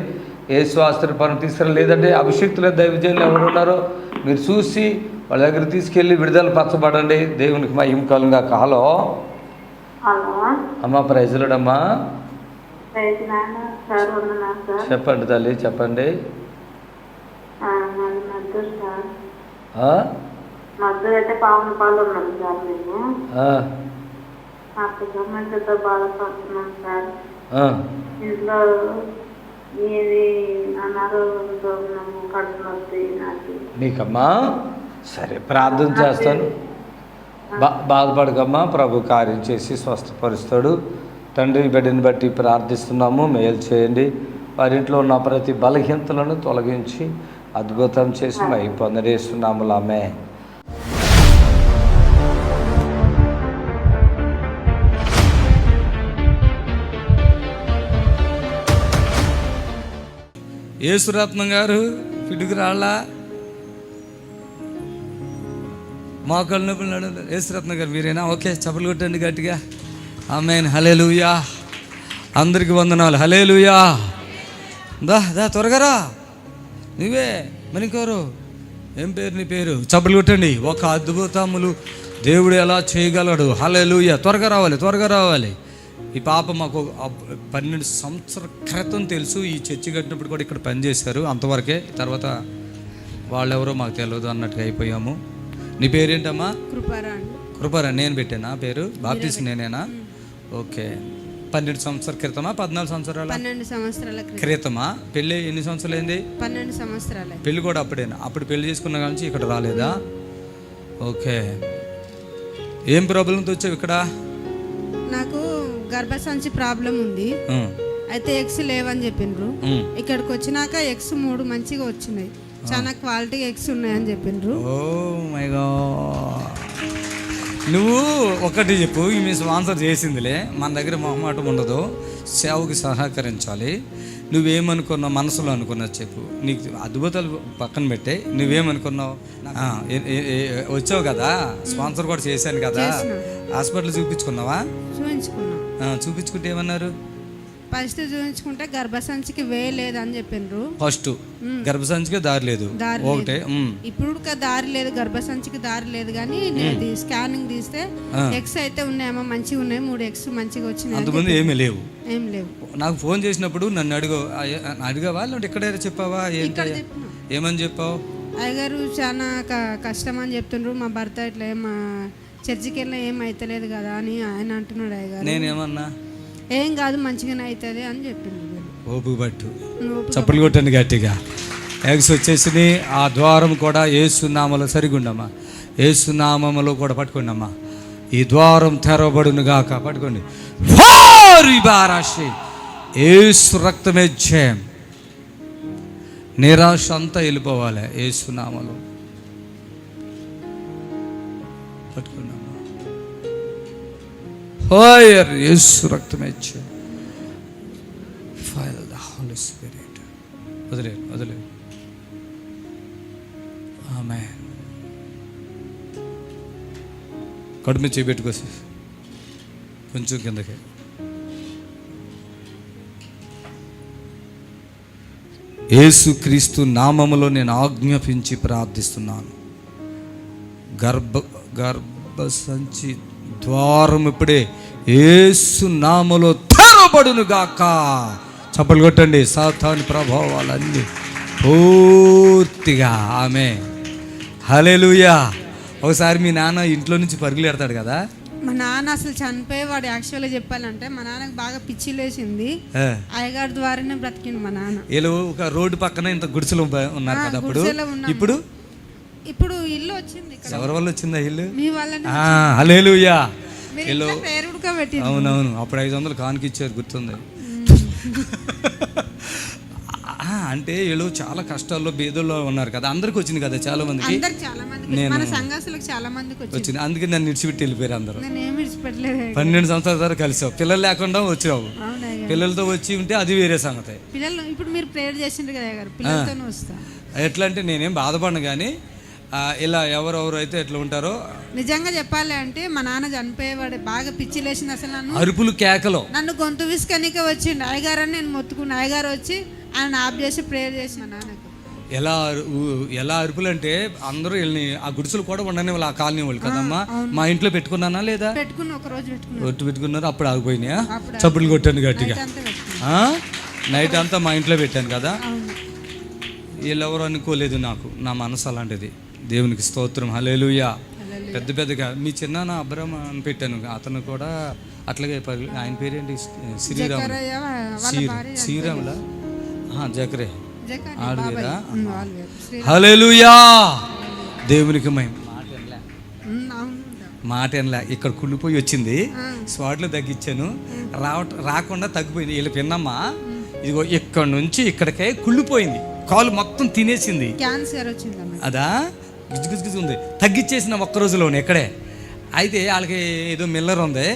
యేసు ఆశ్రయపురం తీసుకురా, లేదంటే అభిషేక్తుల దైవజనులు ఎవరు ఉన్నారో మీరు చూసి వాళ్ళ దగ్గర తీసుకెళ్ళి విడుదల పరచబడండి. దేవునికి మహిమ కలుగును గాక. హలో అమ్మా, ప్రైజ్ లార్డ్ అమ్మా. చెప్పండి తల్లి, చెప్పండి. నీకమ్మా సరే, ప్రార్థన చేస్తాను. బాధపడకమ్మా, ప్రభు కార్యం చేసి స్వస్థపరుస్తాడు. తండ్రి, బిడ్డని బట్టి ప్రార్థిస్తున్నాము, మేలు చేయండి. వారింట్లో ఉన్న ప్రతి బలహీనతలను తొలగించి అద్భుతం చేసి మహిమ పొందజేస్తున్నాము. ఆమేన్. యేసురత్నం గారు పిడుగు రాళ్ళ మోకాళ్ళ నొప్పులు నడు. యేసురత్నం గారు మీరేనా? ఓకే, చప్పలు కొట్టండి గట్టిగా. ఆమేన్. హల్లెలూయా. అందరికి వందనాలు. హల్లెలూయా. దా దా త్వరగా రా. నువ్వే మరి ఇంకోరు? ఏం పేరు నీ పేరు? చప్పలు కొట్టండి. ఒక అద్భుతములు దేవుడు ఎలా చేయగలడు. హల్లెలూయా. త్వరగా రావాలి, త్వరగా రావాలి. ఈ పాప మాకు 12 సంవత్సరాల క్రితం తెలుసు. ఈ చర్చి కట్టినప్పుడు కూడా ఇక్కడ పనిచేశారు, అంతవరకే. తర్వాత వాళ్ళెవరో మాకు తెలియదు అన్నట్టుగా అయిపోయాము. నీ పేరేంటమ్మా? కృపారా. నేను పెట్టానా పేరు? బాప్టిస్ట్ నేనేనా? ఓకే. 12 సంవత్సరాల క్రితమా? 14 సంవత్సరాల 12 సంవత్సరాల క్రితమా? పెళ్ళి ఎన్ని సంవత్సరాలు అయింది? 12 సంవత్సరాలు. పెళ్ళి కూడా అప్పుడేనా? అప్పుడు పెళ్లి చేసుకున్నా కానీ ఇక్కడ రాలేదా? ఓకే. ఏం ప్రాబ్లంతో వచ్చావు ఇక్కడ? నాకు గర్భసంచి ప్రాబ్లం ఉంది. అయితే ఎగ్స్ లేవని చెప్పిండ్రు. ఇక్కడికి వచ్చినాక ఎగ్స్ 3 మంచిగా వచ్చినాయి. చాలా క్వాలిటీ ఎగ్స్ ఉన్నాయని చెప్పిండ్రు. Oh my God. నువ్వు ఒకటి చెప్పు, మీ స్పాన్సర్ చేసిందిలే, మన దగ్గర మొహమాటం ఉండదు, సేవకి సహకరించాలి. నువ్వేమనుకున్నావు మనసులో అనుకున్నది చెప్పు. నీకు అద్భుతాలు పక్కన పెట్టే, నువ్వేమనుకున్నావు? వచ్చావు కదా, స్పాన్సర్ కూడా చేశాను కదా. హాస్పిటల్ చూపించుకున్నావా? చూపించుకుంటే ఏమన్నారు? ఫస్ట్ చూపించుకుంటే గర్భసంచికి లేదని చెప్పిండ్రు. ఫస్ట్ గర్భసంచికి దారి లేదు, ఒకటే. ఇప్పుడు దారి లేదు, గర్భసంచికి దారి లేదు. కానీ స్కానింగ్ తీస్తే ఎగ్స్ అయితే ఉన్నాయమ్మా, మంచిగా ఉన్నాయి. 3 ఎగ్స్ మంచిగా వచ్చినాయి. అంతకుముందు ఏమీ లేవు. ఏం లేవు. నాకు ఫోన్ చేసినప్పుడు నన్ను అడిగావా లేదంటే ఎక్కడ చెప్పావా? ఏమని చెప్పావు? అయ్యగారు చాలా కష్టం అని చెప్తుండ్రు. మా భర్త ఇట్లా చర్చికి వెళ్ళినా ఏం అవుతలేదు కదా అని ఆయన అంటున్నాడు. అయ్యగారు నేనేమన్నా? ఏం కాదు, మంచిగానే అవుతుంది అని చెప్పిండు. ఓపు పట్టు. చప్పలు కొట్టండి గట్టిగా. ఎగ్స్ వచ్చేసి ఆ ద్వారం కూడా యేసునామములో సరిగుండమ్మా. యేసునామములో కూడా పట్టుకోండి అమ్మా. ఈ ద్వారం తెరవబడును గాక. పట్టుకోండి. యేసు రక్తమే జయం. నిరాశ అంతా వెళ్ళిపోవాలి యేసునామములో. పట్టుకోండి అమ్మా. యేసు రక్తమే జయం. Holy Spirit. వదిలే. ఆమేన్. కడుపు మీద చేపెట్టుకోసి కొంచెం కిందకి. యేసుక్రీస్తు నామములో నేను ఆజ్ఞాపించి ప్రార్థిస్తున్నాను. గర్భసంచి ద్వారం ఇప్పుడే యేసు నామములో తెరవబడును గాక. చప్పలు కొట్టండి. సాతాను ప్రభావాలన్నీ పూర్తిగా. ఆమేన్. హల్లెలూయా. ఒకసారి మీ నాన్న ఇంట్లో నుంచి పరుగులు ఎడతాడు కదా. మా నాన్న అసలు చనిపోయేవాడు. యాక్చువల్గా చెప్పాలంటే మా నాన్నకు బాగా పిచ్చి లేచింది. అయ్యగారి ద్వారానే బ్రతికింది మా నాన్న. వీళ్ళు ఒక రోడ్డు పక్కన ఇంత గుడిసెలు ఉన్నారు కదా అప్పుడు. ఇప్పుడు ఇల్లు వచ్చింది. ఎవరి వల్ల వచ్చిందా ఇల్లు? మీ వల్లనే. హల్లెలూయా. అవునవును. అప్పుడు 500 కానుక ఇచ్చారు, గుర్తుంది. అంటే వీళ్ళు చాలా కష్టాల్లో బీదల్లో ఉన్నారు కదా. అందరికి వచ్చింది కదా, చాలా మందికి. వచ్చింది. అందుకే నన్ను విడిచిపెట్టి వెళ్ళిపోయారు అందరూ. 12 సంవత్సరాల తర్వాత కలిసావు. పిల్లలు లేకుండా వచ్చావు. పిల్లలతో వచ్చి ఉంటే అది వేరే సంగతి. ఇప్పుడు మీరు ప్రేయర్ చేసిండ్రు కదా, పిల్లలతోనే వస్తా. ఎట్లా అంటే నేనేం బాధపడను, కానీ ఇలా ఎవరెవరు అయితే ఎట్లా ఉంటారో. నిజంగా చెప్పాలి అంటే మా నాన్న చనిపోయేవాడు. బాగా పిచ్చి లేచింది అసలు. నన్ను అరుపులు కేకలు, నన్ను గొంతు విసుకనిక వచ్చిండు. అయ్యగారు అని నేను మొత్తుకున్నా. అయ్యగారు వచ్చి ఆయన ఆఫ్ చేసి ప్రేయర్ చేసి మా నాన్నకు ఎలా అరుపులు అంటే అందరూ వెళ్ళి ఆ గుడిసెలు కూడా ఉండని వాళ్ళు, ఆ కాలనీ వాళ్ళు కదమ్మా. మా ఇంట్లో పెట్టుకున్నానా లేదా? పెట్టుకున్నా. ఒక రోజు పెట్టుకున్నారు. అప్పుడు ఆగిపోయినాయా? చప్పులు కొట్టాను గట్టిగా. నైట్ అంతా మా ఇంట్లో పెట్టాను కదా. వీళ్ళెవరు అనుకోలేదు. నాకు నా మనసు అలాంటిది. దేవునికి స్తోత్రం. హల్లెలూయా. పెద్దగా మీ చిన్న అబ్రహం అని పెట్టాను. అతను కూడా అట్లాగే. ఆయన పేరేంటి? శ్రీరాములా? జకరే ఆడవేరా? హల్లెలూయా. దేవునికి మాట ఎనలే. ఇక్కడ కుళ్ళిపోయి వచ్చింది, స్వాట్లో తగ్గించాను. రాకుండా తగ్గిపోయింది. వీళ్ళ పిన్నమ్మా ఇదిగో ఇక్కడ నుంచి ఇక్కడికే కుళ్ళిపోయింది. కాలు మొత్తం తినేసింది. అదా గిజుగిజు ఉంది. తగ్గించేసిన ఒక్క రోజులోనే ఇక్కడే. అయితే వాళ్ళకి ఏదో మిల్లర్ ఉంది.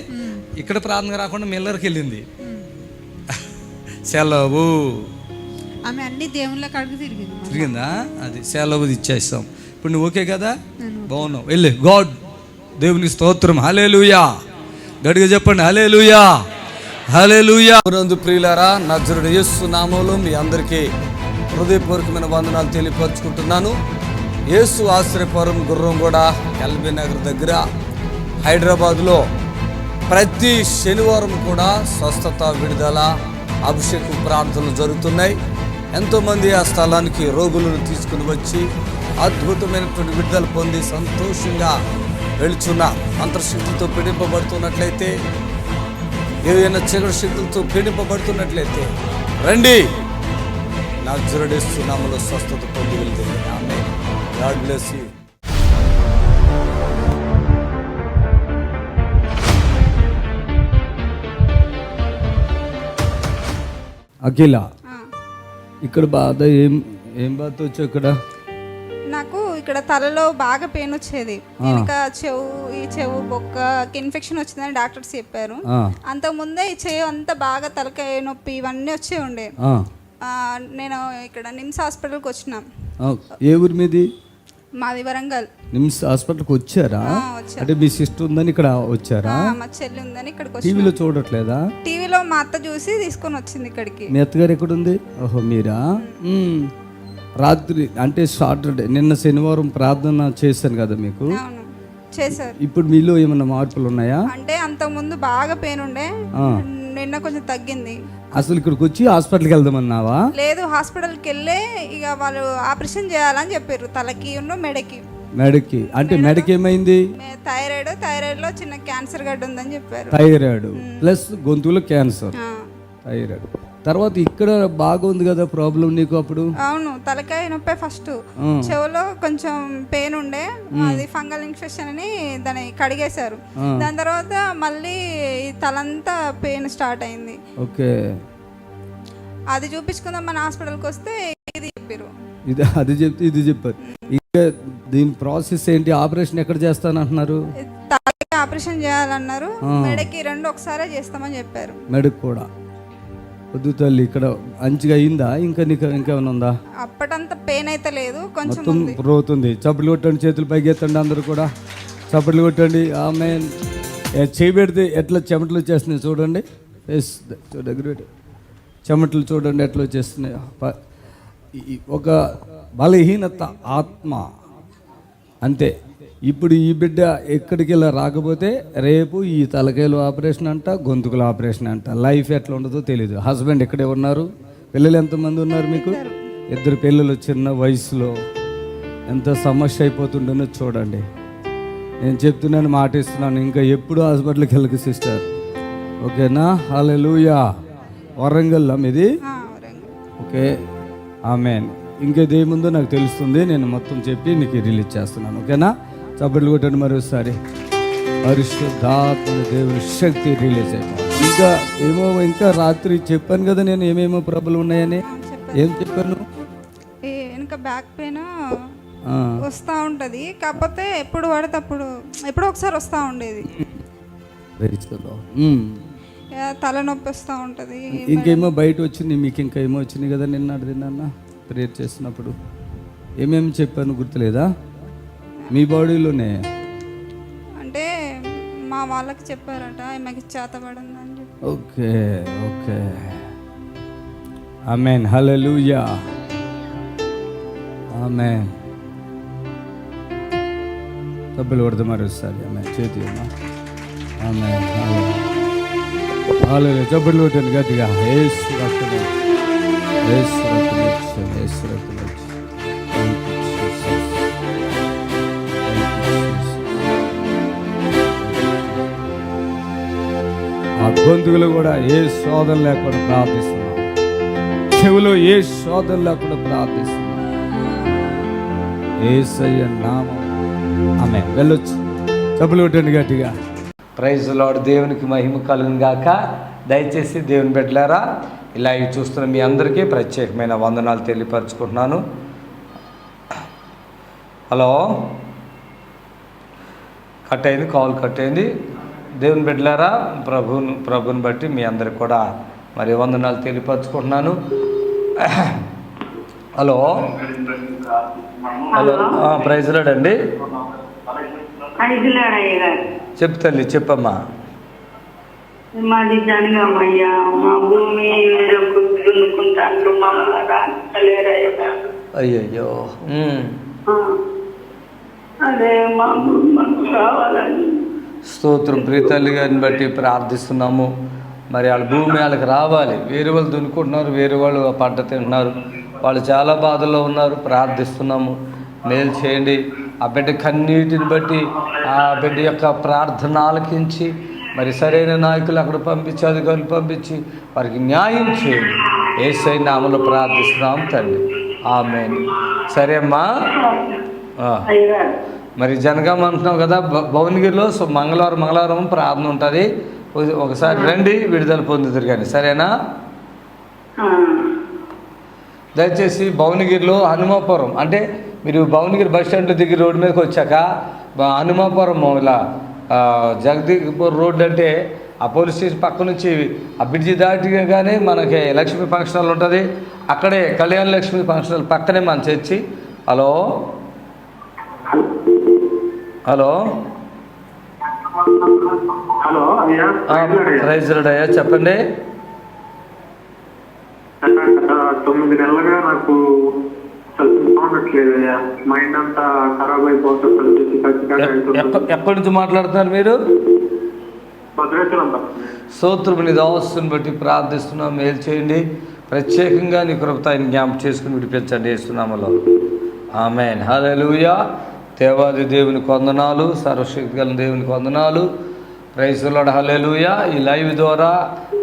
ఇక్కడ ప్రార్థన రాకుండా మిల్లర్కి వెళ్ళింది. సెలవు. ఆమె అన్ని దేవుళ్ళ కాడికి తిరిగింది. తిరిగిందా? అది సెలవు ఇచ్చేస్తాం. ఇప్పుడు నువ్వు ఓకే కదా? బాగున్నావు. వెళ్ళి గాడ్ దేవునికి స్తోత్రం. హల్లెలూయా. గట్టిగా చెప్పండి హల్లెలూయా, హల్లెలూయా. ప్రియులారా, నజరుడు యేసు నామములో మీ అందరికీ హృదయపూర్వకమైన వందనాలు తెలియపరుచుకుంటున్నాను. యేసు ఆశ్రయపురం గుర్రంగూడ ఎల్బీ నగర్ దగ్గర హైదరాబాద్లో ప్రతి శనివారం కూడా స్వస్థత, విడుదల, అభిషేకం ప్రార్థనలు జరుగుతున్నాయి. ఎంతోమంది ఆ స్థలానికి రోగులను తీసుకుని వచ్చి అద్భుతమైనటువంటి విడుదల పొంది సంతోషంగా వెళుచున్న అంతర్శక్తులతో పీడింపబడుతున్నట్లయితే, ఏదైనా చీకటి శక్తులతో పీడింపబడుతున్నట్లయితే రండి, నజరేయుడు యేసు నామములో స్వస్థత పొంది వెళ్తుంది. Amen. God bless you. Akhila, ఇక్కడ బాధ ఏం బాధ వచ్చావు? ఇక్కడ నాకు ఇక్కడ తలలో బాగా పెయిన్ వచ్చేది. ఇంకా ఈ చెవు బొక్కకి ఇన్ఫెక్షన్ వచ్చిందని డాక్టర్స్ చెప్పారు. అంతకుముందే ఈ చెవు అంతా బాగా తలకాయ నొప్పి ఇవన్నీ వచ్చే ఉండే. నేను ఇక్కడ నిమ్స్ హాస్పిటల్కి వచ్చిన. ఏ ఊరి మీది? మాది వరంగల్. నిమ్స్ హాస్పిటల్కి వచ్చారా? అంటే మీ సిస్టర్ ఉందని ఇక్కడ వచ్చారా? మా చెల్లి ఉందని ఇక్కడికి. టీవీలో చూడట్లేదా? టీవీలో మా అత్త చూసి తీసుకొని వచ్చింది ఇక్కడికి. మీ అత్తగారు ఎక్కడుంది? ఓహో, మీరా? రాత్రి అంటే సాటర్డే, నిన్న శనివారం ప్రార్థన చేశాను కదా మీకు. చేశారు. ఇప్పుడు మీలో ఏమైనా మార్పులు ఉన్నాయా? అంటే అంతకుముందు బాగా పెయిన్ ఉండే, నిన్న కొంచెం తగ్గింది. అసలు ఇక్కడికి వచ్చి హాస్పిటల్కి వెళ్దామన్నావా? లేదు, హాస్పిటల్కి వెళ్ళే ఇక వాళ్ళు ఆపరేషన్ చేయాలని చెప్పారు తలకి మెడకి. మెడకి అంటే మెడకి ఏమైంది? థైరాయిడ్ లో చిన్న క్యాన్సర్ గడ్డ ఉందని చెప్పారు. థైరాయిడ్ ప్లస్ గొంతులో క్యాన్సర్. థైరాయిడ్ తర్వాత ఇక్కడ బాగుంది కదా ప్రాబ్లం నీకు అప్పుడు? అవును, తలకాయ నొప్పి ఫస్ట్. చెవులో కొంచెం పెయిన్ ఉండే, అది ఫంగల్ ఇన్ఫెక్షన్ అని దాన్ని కడిగేశారు. దాని తర్వాత మళ్ళీ తలంతా పెయిన్ స్టార్ట్ అయింది. ఓకే, అది చూపించుకుందాం మన హాస్పిటల్కి వస్తే ఇది చెప్పారు. అది చెప్తే ఇది చెప్పారు. ఇంకా దీని ప్రాసెస్ ఏంటి? ఆపరేషన్ ఎక్కడ చేస్తానంటున్నారు? తలకి ఆపరేషన్ చేయాలన్నారు. మెడకి 2 ఒకసారే చేస్తామని చెప్పారు. మెడకి కూడా వద్దు తల్లి. ఇక్కడ మంచిగా అయిందా? ఇంకా నీకు ఇంకేమైనా ఉందా? అప్పటంత పెయిన్ అయితే లేదు, కొంచెం రోతుంది. చప్పట్లు కొట్టండి, చేతులు పైకి ఎత్తండి, అందరూ కూడా చప్పట్లు కొట్టండి. ఆమె చేయి పెడితే ఎట్లా చెమటలు వచ్చేస్తున్నాయి చూడండి. దగ్గర చెమటలు చూడండి ఎట్లా వచ్చేస్తున్నాయి. ఒక బలహీనత ఆత్మ అంతే. ఇప్పుడు ఈ బిడ్డ ఎక్కడికి వెళ్ళా రాకపోతే రేపు ఈ తలకాయలు ఆపరేషన్ అంట, గొంతుకుల ఆపరేషన్ అంట. లైఫ్ ఎట్లా ఉండదో తెలీదు. హస్బెండ్ ఇక్కడే ఉన్నారు. పిల్లలు ఎంతమంది ఉన్నారు మీకు? 2 పిల్లలు. చిన్న వయసులో ఎంత సమస్య అయిపోతుండేనో చూడండి. నేను చెప్తున్నాను, మాట ఇస్తున్నాను, ఇంకా ఎప్పుడు హాస్పిటల్కి వెళ్ళకు సిస్టర్. ఓకేనా? హల్లెలూయా. వరంగల్ మీది? ఓకే, ఆమేన్. ఇంకేదేముందో నాకు తెలుస్తుంది, నేను మొత్తం చెప్పి నీకు రిలీజ్ చేస్తున్నాను. ఓకేనా? చప్పట్లు కొట్టండి మరోసారి. పరిశుద్ధాత్మ దేవుని శక్తి రిలీజ్ అయిపోయింది. ఇంకా రాత్రి చెప్పాను కదా నేను ఏమేమో ప్రాబ్లం ఉన్నాయని. ఏం చెప్పాను? ఇంకా బ్యాక్ పెయిన్ వస్తూ ఉంటుంది, కాకపోతే ఎప్పుడు పడితే అప్పుడు ఎప్పుడో ఒకసారి వస్తూ ఉండేది. తలనొప్పి వస్తూ ఉంటుంది. ఇంకేమో బయట వచ్చింది మీకు, ఇంకా ఏమో వచ్చినాయి కదా నిన్న ప్రేయర్ చేసినప్పుడు. ఏమేమి చెప్పాను గుర్తులేదా? మీ బాడీలోనే అంటే మా వాళ్ళకి చెప్పారట, ఆమెకి చేతబడిందని చెప్పి. ఓకే ఓకే, ఆమేన్. హల్లెలూయా, ఆమేన్. సభ్యులు కొడతా మరోసారి. ఆమేన్. చేతి ఆమేన్. హల్లెలూయా. సభ్యులు కొట్టండి గట్టిగా. యేసు రక్తము, యేసు రక్తము, యేసు రక్తము. ఆ గొంతుకులు కూడా ఏ శోధన లేకుండా ప్రార్థిస్తున్నాం. చెవులో ఏ శోధన లేకుండా ప్రార్థిస్తున్నాం. యేసయ్య నామం. ఆమేన్. వెళ్ళొచ్చు. చప్పట్లు కొట్టండి గట్టిగా. Praise Lord. దేవునికి మహిమ కలుగును గాక. దయచేసి దేవుని బిడ్డలారా, ఇలా చూస్తున్న మీ అందరికీ ప్రత్యేకమైన వందనాలు తెలియపరచుకుంటున్నాను. హలో, కట్ అయింది, కాల్ కట్ అయింది. దేవుని బిడ్డలారా, ప్రభుని బట్టి మీ అందరికి కూడా మరి వందనాలు తెలియపరచుకుంటున్నాను. హలో హలో, ప్రైజ్ లార్డ్ అండి. చెప్పు తల్లి, చెప్పమ్మా. మాది జనగామయ్యా, మా భూమి వేరే దున్నుకుంటాను, మమ్మల్ని రాలేరయ్యా. అయ్యయ్యో. అదే మా భూమి మాకు కావాలని. స్తోత్రం. ప్రీతల్లి గారిని బట్టి ప్రార్థిస్తున్నాము. మరి వాళ్ళ భూమి వాళ్ళకి రావాలి. వేరే వాళ్ళు దున్నుకుంటున్నారు, వేరే వాళ్ళు పంట తింటున్నారు, వాళ్ళు చాలా బాధల్లో ఉన్నారు. ప్రార్థిస్తున్నాము, మేలు చేయండి. ఆ బిడ్డ కన్నీటిని బట్టి ఆ బిడ్డ యొక్క ప్రార్థన ఆలకించి మరి సరైన నాయకులు అక్కడ పంపించి, అధికారులు పంపించి వారికి న్యాయం చేయండి. యేసయ్య నామములో ప్రార్థిస్తున్నాం తండ్రి. ఆమేన్. సరే అమ్మా. మరి జనగామ అంటున్నావు కదా, భువనగిరిలో మంగళవారం ప్రార్థన ఉంటుంది. ఒకసారి రండి, విడుదల పొందుతారు కానీ. సరేనా? దయచేసి భువనగిరిలో హనుమాపురం, అంటే మీరు భువనగిరి బస్ స్టాండ్ దగ్గర రోడ్డు మీదకి వచ్చాక హనుమాపురం ఇలా జగదీపూర్ రోడ్డు అంటే ఆ పోలీస్ స్టేషన్ పక్క నుంచి ఆ బ్రిడ్జి దాటిగానే మనకి లక్ష్మీ ఫంక్షన్ హాల్ ఉంటుంది. అక్కడే కళ్యాణ లక్ష్మీ ఫంక్షన్ హాల్ పక్కనే మన చర్చి. హలో హలో హలో అయ్యా, ప్రైజ్ లార్డ్ అయ్యా, చెప్పండి. 9 నెలలుగా నాకు బాగుండట్లేదయ్యా, మైండ్ అంతా ఖరాబ్ అయిపోతుంది. ఎక్కడి నుంచి మాట్లాడుతున్నారు మీరు? భద్రాచలం. స్తోత్రం. నీ దాసుని బట్టి ప్రార్థిస్తున్నాం, మేలు చేయండి. ప్రత్యేకంగా నీ కృప ఆయన జ్ఞాపకం చేసుకుని విడిపించండి యేసునామములో. ఆమేన్. హల్లెలూయా. దేవాది దేవునికి వందనాలు, సర్వశక్తి గల దేవునికి వందనాలు. Praise the Lord. హల్లెలూయా. ఈ లైవ్ ద్వారా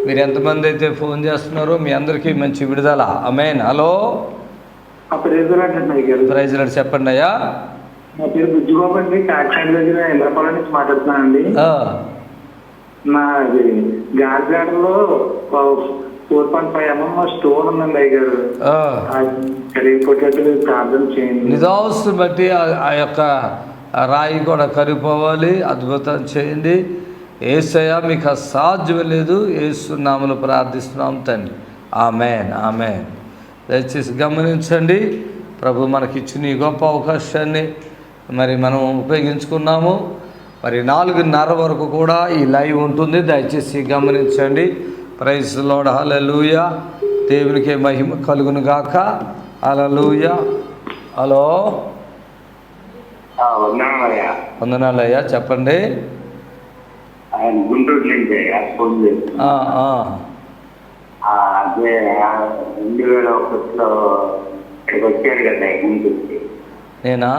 మీరు ఎంతమంది అయితే ఫోన్ చేస్తున్నారో మీ అందరికీ మంచి విడుదల. Amen. Hello, praise the Lord. చెప్పండి అయ్యా. నా పేరు బుజ్జిబాబు అండి, కాకినాడ దగ్గర హైదరాబాద్ నుంచి మాట్లాడుతున్నానండి. నాది గాజాడలో 4.5 mm స్టోన్ ఉందండి అయ్యారు. కరిగిపోయేటట్టు ప్రార్థన చేయండి. నిదాసుని బట్టి ఆ యొక్క రాయి కూడా కరిగిపోవాలి. అద్భుతం చేయండి. యేసయ్య మీకు అసాధ్యం లేదు. యేసు నామములో ప్రార్థిస్తున్నాం తండ్రి. ఆమేన్. ఆమేన్. దయచేసి గమనించండి, ప్రభు మనకిచ్చిన ఈ గొప్ప అవకాశాన్ని మరి మనం ఉపయోగించుకున్నాము. మరి 4:30 వరకు కూడా ఈ లైవ్ ఉంటుంది. దయచేసి గమనించండి. Praise the Lord. హల్లెలూయా. దేవునికి మహిమ కలుగును గాక. హల్లెలూయా. హలో, వందనాలయ్యా, చెప్పండి. గుంటూరు నుంచి ఫోన్ చేస్తున్నాను. అదే 2001లో ఇక్కడికి వచ్చారు కదా గుంటూరుకి. నేనా?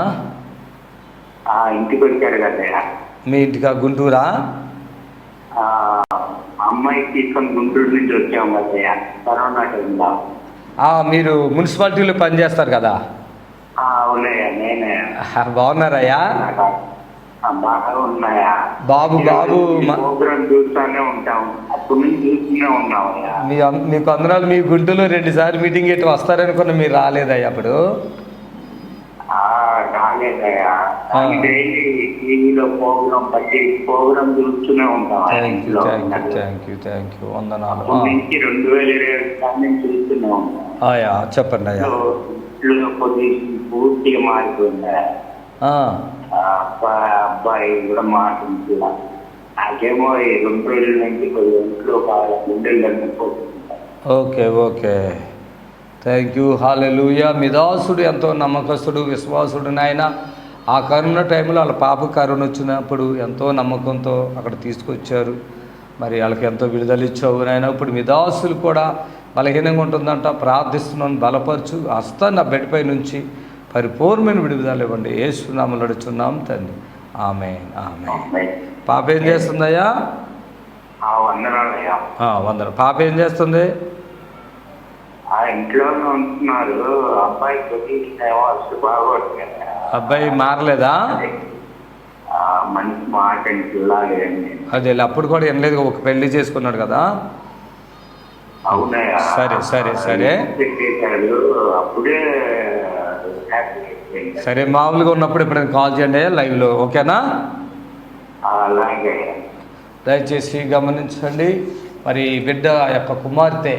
ఇంటికి వచ్చారు కదా. మీ ఇంటికా? గుంటూరా? అమ్మాయి తీసుకొని గుంటూరు నుంచి వచ్చాము కదా కరోనా టైంలో. మీరు మున్సిపాలిటీలో పనిచేస్తారు కదా? అవునయ్యా, నేనే. బాగున్నారయ్యా? బాగా ఉన్నాయా? బాబు ప్రోగ్రాం చూస్తూనే ఉంటాం, అప్పటి నుంచి చూస్తూనే ఉన్నామయ్యా. మీకు అందరాలు మీ గుంటూరులో 2 సార్లు మీటింగ్ ఎటు వస్తారనుకున్న, మీరు రాలేదయ్యా అప్పుడు? రాలేదయ్యా. డైలీ టీవీలో ప్రోగ్రాం చూస్తూనే ఉంటాం. Thank you. వందనాలు. 2020 నుంచి చూస్తూనే ఉంటాం. చెప్పండి అయ్యా. పొజిషన్ పూర్తిగా మారిపోయిందా? అబ్బాయి కూడా మాట్లాడుతుంది. నాకేమో ఈ 2 రోజుల నుంచి కొద్దిగా ఇంట్లో బాగా గుండెలు తగ్గిపోతుంది. ఓకే. Thank you. హల్లెలూయా. మీ దాసుడు ఎంతో నమ్మకస్తుడు, విశ్వాసుడు నాయన. ఆ కరోనా టైంలో వాళ్ళ పాప కరోనా వచ్చినప్పుడు ఎంతో నమ్మకంతో అక్కడ తీసుకొచ్చారు. మరి వాళ్ళకి ఎంతో విడుదల ఇచ్చావు నాయన. ఇప్పుడు మీ దాసులు కూడా బలహీనంగా ఉంటుందంట, ప్రార్థిస్తున్నాను, బలపరచు. హస్తాన్ని ఆ బెడ్పై నుంచి పరిపూర్ణమైన విడుదల ఇవ్వండి. యేసు నామములో అడుగుచున్నాం తండ్రి. ఆమేన్. పాప ఏం చేస్తుందయ్యా? వందనాలు. పాప ఏం చేస్తుంది? ఇంట్లోనే ఉంటున్నారు. అబ్బాయి మారలేదా? మంచి మాట అదే అప్పుడు కూడా వినలేదు. ఒక పెళ్లి చేసుకున్నాడు కదా? అవునయ్యా. సరే. అప్పుడే సరే, మామూలుగా ఉన్నప్పుడు ఎప్పుడైనా కాల్ చేయండి లైవ్లో. ఓకేనా? దయచేసి గమనించండి. మరి బిడ్డ యొక్క కుమార్తె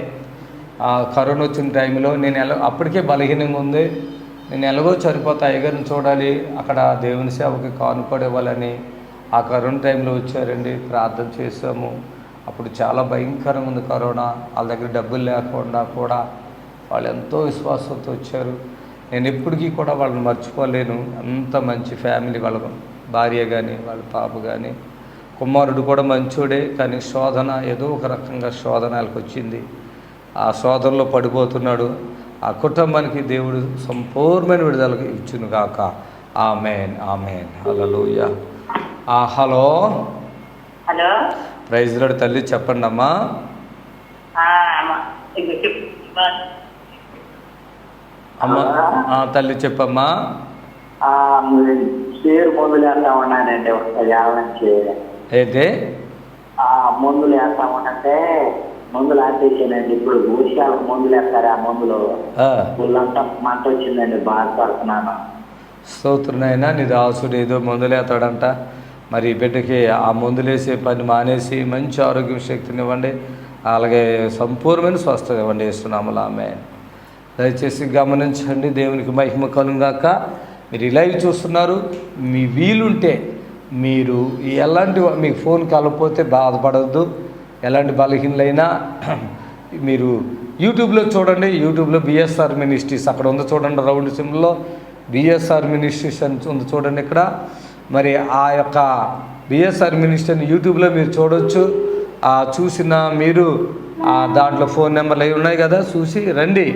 కరోనా వచ్చిన టైంలో నేను అప్పటికే బలహీనంగా ఉంది, నేను ఎలాగో చనిపోతా, అయ్యగారిని చూడాలి, అక్కడ దేవుని సేవకి కానుపడేవాళ్ళని ఆ కరోనా టైంలో వచ్చారండి. ప్రార్థన చేసాము. అప్పుడు చాలా భయంకరంగా ఉంది కరోనా. వాళ్ళ దగ్గర డబ్బులు లేకుండా కూడా వాళ్ళు ఎంతో విశ్వాసంతో వచ్చారు. నేను ఎప్పటికీ కూడా వాళ్ళని మర్చిపోలేను. అంత మంచి ఫ్యామిలీ, వాళ్ళ భార్య కానీ వాళ్ళ పాప కానీ, కుమారుడు కూడా మంచోడే. కానీ శోధన ఏదో ఒక రకంగా శోధనలకు వచ్చింది. ఆ శోధనలో పడిపోతున్నాడు. ఆ కుటుంబానికి దేవుడు సంపూర్ణమైన విడుదల ఇచ్చును గాక. ఆమేన్, ఆమేన్, హల్లెలూయా. హలో హలో, ప్రైజ్ లార్డ్ తల్లి, చెప్పండి అమ్మా. అమ్మా తల్లి చెప్పమ్మా. షేర్ మందులు వేస్తా ఉన్నానంటే అయితే మందులు వేస్తా ఉంటే మందులు ఆపేసానండి. ఇప్పుడు భూషాలకు మందులు వేస్తారు. ఆ మందులు ఒళ్ళంతా మంట వచ్చిందండి, బాధపడుతున్నాను. స్తోత్రునైనా నీ దాసుడు ఏదో మందులేస్తాడంట. మరి బిడ్డకి ఆ మందులేసే పని మానేసి మంచి ఆరోగ్యం శక్తిని ఇవ్వండి, అలాగే సంపూర్ణమైన స్వస్థత ఇవ్వండి యేసునామములో ఆమేన్. దయచేసి గమనించండి. దేవునికి మహిమ కలుగాక. మీరు లైవ్ చూస్తున్నారు, మీ వీలుంటే మీరు ఎలాంటి మీకు ఫోన్ కలకపోతే బాధపడద్దు. ఎలాంటి బలహీనలైనా మీరు యూట్యూబ్లో చూడండి. యూట్యూబ్లో బిఎస్ఆర్ మినిస్ట్రీస్ అక్కడ ఉంది చూడండి, రౌండ్ సింబల్లో బిఎస్ఆర్ మినిస్ట్రీస్ అని ఉంది చూడండి ఇక్కడ. మరి ఆ యొక్క బిఎస్ఆర్ మినిస్ట్రీ యూట్యూబ్లో మీరు చూడవచ్చు. చూసిన మీరు దాంట్లో ఫోన్ నెంబర్లు అవి ఉన్నాయి కదా, చూసి రండి.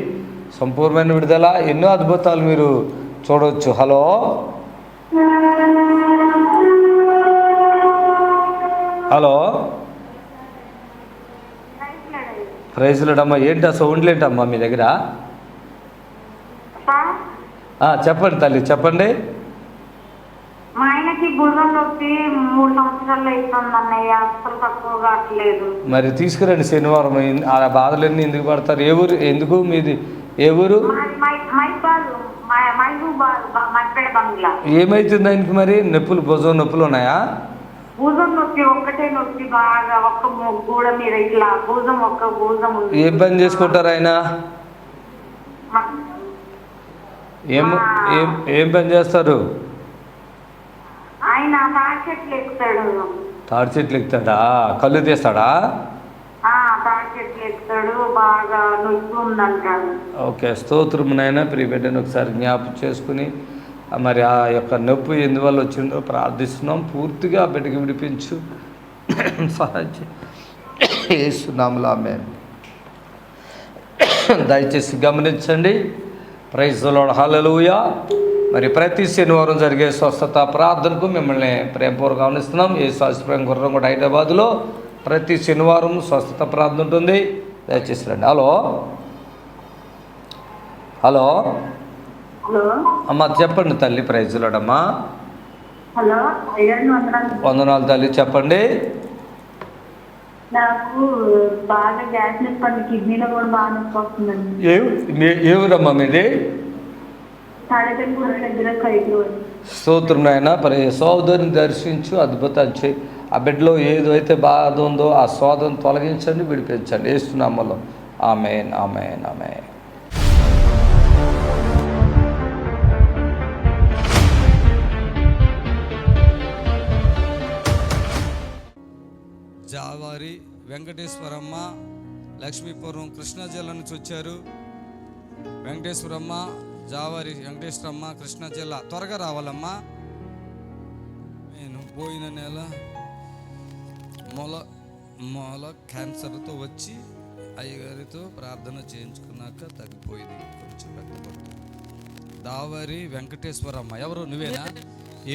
సంపూర్ణమైన విడుదల, ఎన్నో అద్భుతాలు మీరు చూడవచ్చు. హలో హలో ప్రైజ్ లార్డ్ అమ్మా. ఏంటి ఆ సౌండ్లు ఏంటమ్మా మీ దగ్గర? చెప్పండి తల్లి, చెప్పండి. మా ఆయనకి భుజం నొప్పి 3 సంవత్సరాలు అవుతుంది అన్నయ్య, అసలు తక్కువ కావట్లేదు. మరి తీసుకురండి శనివారం. ఆ బాధలన్నీ ఎందుకు పడతారు? ఏ ఊరు? ఎందుకు మీది ఏ ఊరు? ఏమైతుంది ఆయనకి? మరి నొప్పులు, భుజం నొప్పులు ఉన్నాయా? భుజం నొప్పి ఒక్కటే నొప్పి బాగా, ఒక్క గోడ మీద ఇట్లా భుజం, ఒక్క భుజం. ఏం పని చేసుకుంటారు ఆయన? ఏం పని చేస్తారు ఆయన? తాడి చెట్లు ఎక్కుతాడు. తాడి చెట్లు ఎక్కుతాడా? కళ్ళు తీస్తాడా? తాడి చెట్లు ఎక్కుతాడు, బాగా నొప్పి ఉందంటాడు. ఓకే, స్తోత్రమునైనా ప్రియ బిడ్డను ఒకసారి జ్ఞాపకం చేసుకుని మరి ఆ యొక్క నొప్పి ఎందువల్ల వచ్చిందో ప్రార్థిస్తున్నాం. పూర్తిగా ఆ బిడ్డకి విడిపించు, సహాయం యేసునామములో ఆమేన్. దయచేసి గమనించండి. ప్రైజ్ ది లార్డ్, హల్లెలూయా. మరి ప్రతి శనివారం జరిగే స్వస్థత ప్రార్థనకు మిమ్మల్ని ప్రేమపూర్వకంగా ఆహ్వానిస్తున్నాం. యేసు గుర్రం కూడా హైదరాబాద్లో ప్రతి శనివారం స్వస్థత ప్రార్థన ఉంటుంది. దయచేసి రండి. హలో హలో అమ్మా, చెప్పండి తల్లి. ప్రైజ్ ది లార్డ్ అమ్మా. హలో, వందనాలు తల్లి, చెప్పండి. నాకు బాగా గ్యాస్ నొప్పి, కిడ్నీలో కూడా బాగా నొప్పి వస్తుందండి. ఏ ఊరమ్మా మీది? స్తోత్రం. మరి సోదరుని దర్శించు, అద్భుతం చేయి. ఆ బిడ్డలో ఏదైతే బాధ ఉందో ఆ శోధను తొలగించండి, విడిపించండి యేసునామములో ఆమేన్, ఆమేన్, ఆమేన్. జావారి వెంకటేశ్వరమ్మ లక్ష్మీపురం కృష్ణా జిల్లా నుంచి వచ్చారు. వెంకటేశ్వరమ్మ, జావారి వెంకటేశ్వరమ్మ, కృష్ణా జిల్లా. త్వరగా రావాలమ్మా. నేను పోయిన నెల మొల క్యాన్సర్తో వచ్చి అయ్యగారితో ప్రార్థన చేయించుకున్నాక తగ్గిపోయింది, కొంచెం పెద్దపడుతుంది. దావారి వెంకటేశ్వరమ్మ. ఎవరు? నువ్వేనా?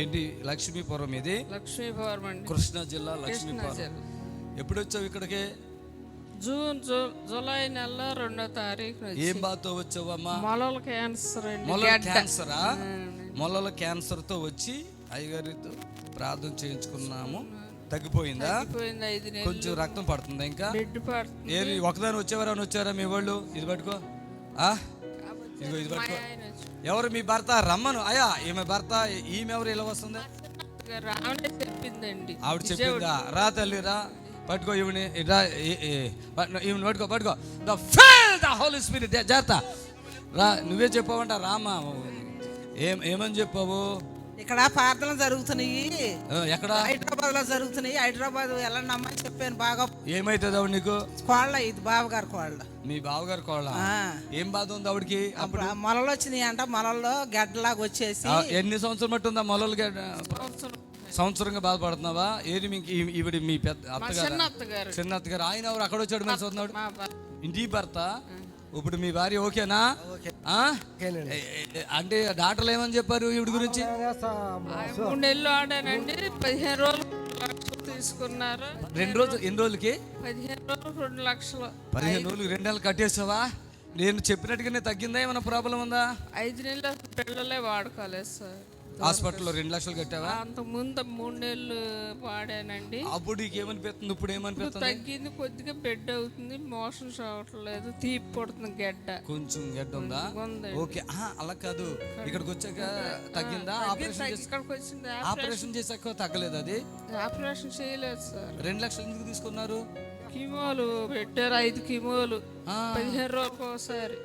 ఏంటి లక్ష్మీపురం? ఇది లక్ష్మీపురం అండి, కృష్ణా జిల్లా లక్ష్మీపురం. ఎప్పుడు వచ్చావు ఇక్కడికి? జూలై నెల 2వ తారీఖు. ఏం బాధతో వచ్చావమ్మా? మొలల క్యాన్సర్. క్యాన్సరా? మొలల క్యాన్సర్తో వచ్చి అయ్యగారితో ప్రార్థన చేయించుకున్నాము. తగ్గిపోయిందా? కొంచెం రక్తం పడుతుందా? ఇంకా ఏది ఒకదాని వచ్చేవారని వచ్చారా మీ వాళ్ళు? ఇది పట్టుకో, ఇదిగో ఇది పట్టుకో. ఎవరు మీ భర్త? రమ్మను. అయ్యా ఈమె భర్త. ఈమె ఎవరు? ఇలా వస్తుంది? చెప్పిందండి. ఆవిడ చెప్పిందా? రా తల్లి రా. పట్టుకో ఇవని ఇవని పట్టుకో the fill the Holy Spirit. జాగ్రత్త రా, నువ్వే చెప్పావంట రామా. ఏమని చెప్పావు? ఇక్కడ ప్రార్థనలు జరుగుతున్నాయి. ఎక్కడ? హైదరాబాద్ లో జరుగుతున్నాయి. హైదరాబాద్ వెళ్ళండి అమ్మని చెప్పాను. బాగా ఏమైతుంది ఆవిడ నీకు? కోళ్ళ, ఇది బావగారు కోళ్ళ. మీ బావగారు కోళ్ళ? ఏం బాధ ఉంది ఆవిడకి? అప్పుడు మొలలు వచ్చినాయి అంట. మొలల్లో గడ్డలాగా వచ్చేసి. ఎన్ని సంవత్సరం బట్టి ఉందా మొలలు గడ్డ? సంవత్సరంగా బాధపడుతున్నావా? ఏది మీకు ఈవిడ మీ పెద్ద అత్తగారు? చిన్న అత్తగారు. ఆయన ఎవరు అక్కడ వచ్చాడు మరి చూస్తున్నాడు? ఇంటి భర్త. ఇప్పుడు మీ భార్య ఓకేనా? అంటే డాక్టర్లు ఏమని చెప్పారు ఈవిడ గురించి? 3 నెలలు ఆడానండి. 15 రోజులు తీసుకున్నారు. 2 రోజులు? ఎన్ని రోజులకి? 15 రోజులు 2 లక్షలు. 15 రోజులు 2 నెలలు కట్టేసావా? నేను చెప్పినట్టుగానే తగ్గిందా? ఏమైనా ప్రాబ్లం ఉందా? 5 నెలలు పిల్లలే వాడుకోలేదు సార్. హాస్పిటల్లో 2 లక్షలు కట్టావా? అంత ముందు 3 నెలలు వాడానండి. అప్పుడు ఏమనిపిస్తుంది? ఇప్పుడు ఏమనిపిస్తుంది? తగ్గింది, కొద్దిగా బెడ్ అవుతుంది, మోషన్స్ అవ్వట్లేదు, తీపి పడుతుంది, గడ్డ కొంచెం గడ్డ ఉందా? ఓకే. అలా కాదు, ఇక్కడికి వచ్చాక తగ్గిందా? ఆపరేషన్ చేశాక తగ్గలేదు? అది ఆపరేషన్ చేయలేదు సార్. 2 లక్షలు ఎందుకు తీసుకున్నారు? కీమోలు పెట్టారు, 5 కీమోలు 15 రోజులకు ఒకసారి.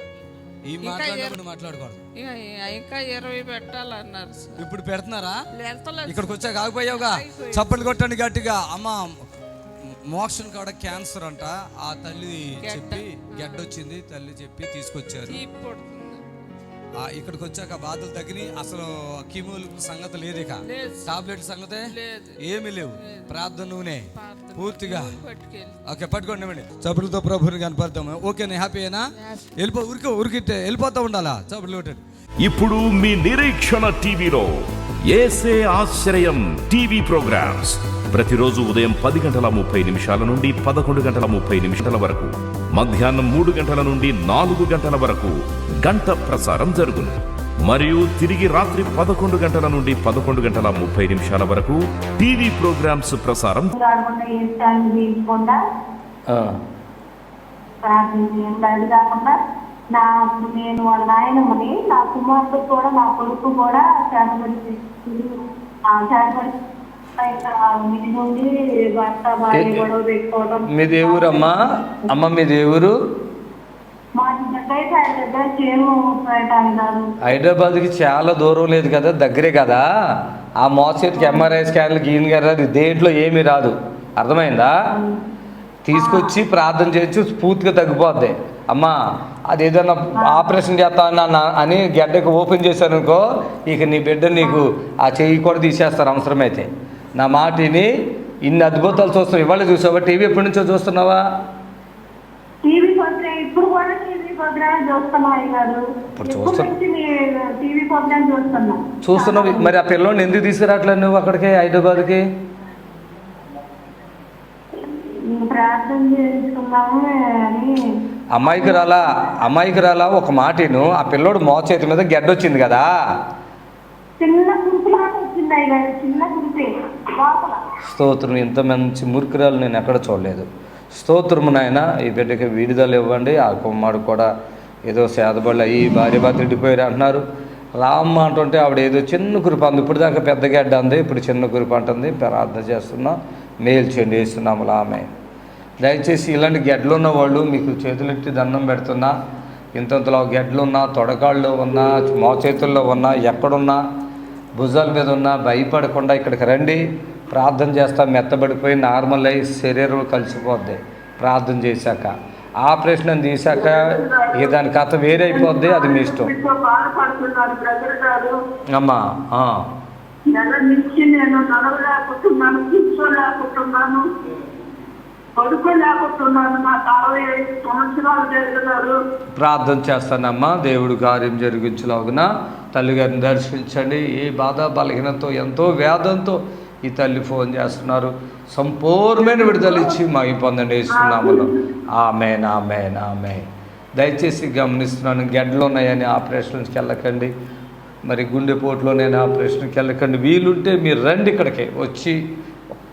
ఈ మాట్లాడకూడదు. ఇంకా 20 పెట్టాలన్నారు సార్. ఇప్పుడు పెడుతున్నారా? ఇక్కడికి వచ్చాక ఆగిపోయావుగా. చప్పట్లు కొట్టండి గట్టిగా. అమ్మ మోక్షన్ కాడ క్యాన్సర్ అంట. ఆ తల్లి చెప్పి గడ్డ వచ్చింది, తల్లి చెప్పి తీసుకొచ్చారు. ఇక్కడికి వచ్చాక బాధలు తగ్గినాయి. అసలు కీమోలు సంగతి లేదు, ఇక టాబ్లెట్ సంగతే ఏమీ లేవు. ప్రార్థన నూనె పూర్తిగా. ఓకే, పట్టుకోండి. చప్పట్లతో ప్రభుని కనపడతాము. ఓకేనా? హ్యాపీయేనా? ఉరికిట్టే వెళ్ళిపోతా ఉండాలా? చప్పట్లు కొట్టండి. ఇప్పుడు మీ నిరీక్షణ టీవీలో యేసే ఆశ్రయం టీవీ ప్రోగ్రామ్స్ ప్రతిరోజు ఉదయం 10:30 నుండి 11:30 వరకు, మధ్యాహ్నం 3 గంటల నుండి 4 గంటల వరకు గంట ప్రసారం జరుగును. మరియు తిరిగి రాత్రి 11 గంటల నుండి 11:30 వరకు టీవీ ప్రోగ్రామ్స్ ప్రసారం. నేను వాళ్ళ నాయనమ్మని, నా కుమార్తె కూడా, నా కొడుకు కూడా మీ దేవురమ్మా? అమ్మ మీ దేవురు? హైదరాబాద్కి చాలా దూరం లేదు కదా, దగ్గరే కదా. ఆ మోసేట్కి MRI స్కాన్లు గీన్ గారు అది దేంట్లో ఏమీ రాదు. అర్థమైందా? తీసుకొచ్చి ప్రార్థన చేయొచ్చు, పూర్తిగా తగ్గిపోద్ది. అమ్మా అది ఏదైనా ఆపరేషన్ చేస్తా అని గడ్డకు ఓపెన్ చేశాను అనుకో, ఇక నీ బిడ్డ నీకు ఆ చెయ్యి కూడా తీసేస్తారు అవసరమైతే. నా మాటిని ఇన్ని అద్భుతాలు చూస్తున్నావు. ఇవాళ చూసావా? టీవీ ఎప్పటి నుంచో చూస్తున్నావా? చూస్తున్నావు. మరి ఆ పిల్లోని ఎందుకు తీసుకురావట్లేదు నువ్వు అక్కడికి, హైదరాబాద్కి? అమ్మాయికి రాలా ఒక మాటను. ఆ పిల్లోడు మోచేతి మీద గడ్డ వచ్చింది కదా. స్తోత్రం. ఇంత మంచి మూర్ఖురాలు నేను ఎక్కడ చూడలేదు. స్తోత్రము నాయన. ఈ బిడ్డకి విడుదల ఇవ్వండి. ఆ కుమ్మాడు కూడా ఏదో సేదబళ్ళు అయ్యి భార్య తిండిపోయారు అంటున్నారు. రామ్మ అంటుంటే ఆవిడ ఏదో చిన్న కురిపి అంది. ఇప్పుడు దాకా పెద్ద గడ్డ అంది, ఇప్పుడు చిన్న కురిపి అంటుంది. ప్రార్థన చేస్తున్నాం, మేలు చేయండి వేస్తున్నాము. ఆమె దయచేసి ఇలాంటి గెడ్లు ఉన్న వాళ్ళు మీకు చేతులెత్తి దండం పెడుతున్నా. ఇంతంతలో గెడ్లు ఉన్నా, తొడకాళ్ళు ఉన్నా, మోచేతుల్లో ఉన్నా, ఎక్కడున్నా, భుజాల మీద ఉన్నా భయపడకుండా ఇక్కడికి రండి. ప్రార్థన చేస్తా. మెత్తబడిపోయి నార్మల్ అయ్యి శరీరం కలిసిపోద్ది ప్రార్థన చేశాక. ఆపరేషన్ తీశాక దాని కథ వేరే అయిపోద్ది. అది మీ ఇష్టం అమ్మా. ప్రార్థన చేస్తానమ్మా. దేవుడు కార్యం జరిగించలాగున తల్లిగారిని దర్శించండి. ఏ బాధ బలహీనతో, ఎంతో వేదంతో ఈ తల్లి ఫోన్ చేస్తున్నారు. సంపూర్ణమైన విడుదల ఇచ్చి మహిమ పొందండి ఇస్తున్నాములో. ఆమేన్, ఆమేన్, ఆమేన్. దయచేసి గమనిస్తున్నాను, గడ్డలు ఉన్నాయని ఆపరేషన్స్కి వెళ్ళకండి. మరి గుండెపోటులోనైనా ఆపరేషన్కి వెళ్ళకండి. వీలుంటే మీరు రండి ఇక్కడికి వచ్చి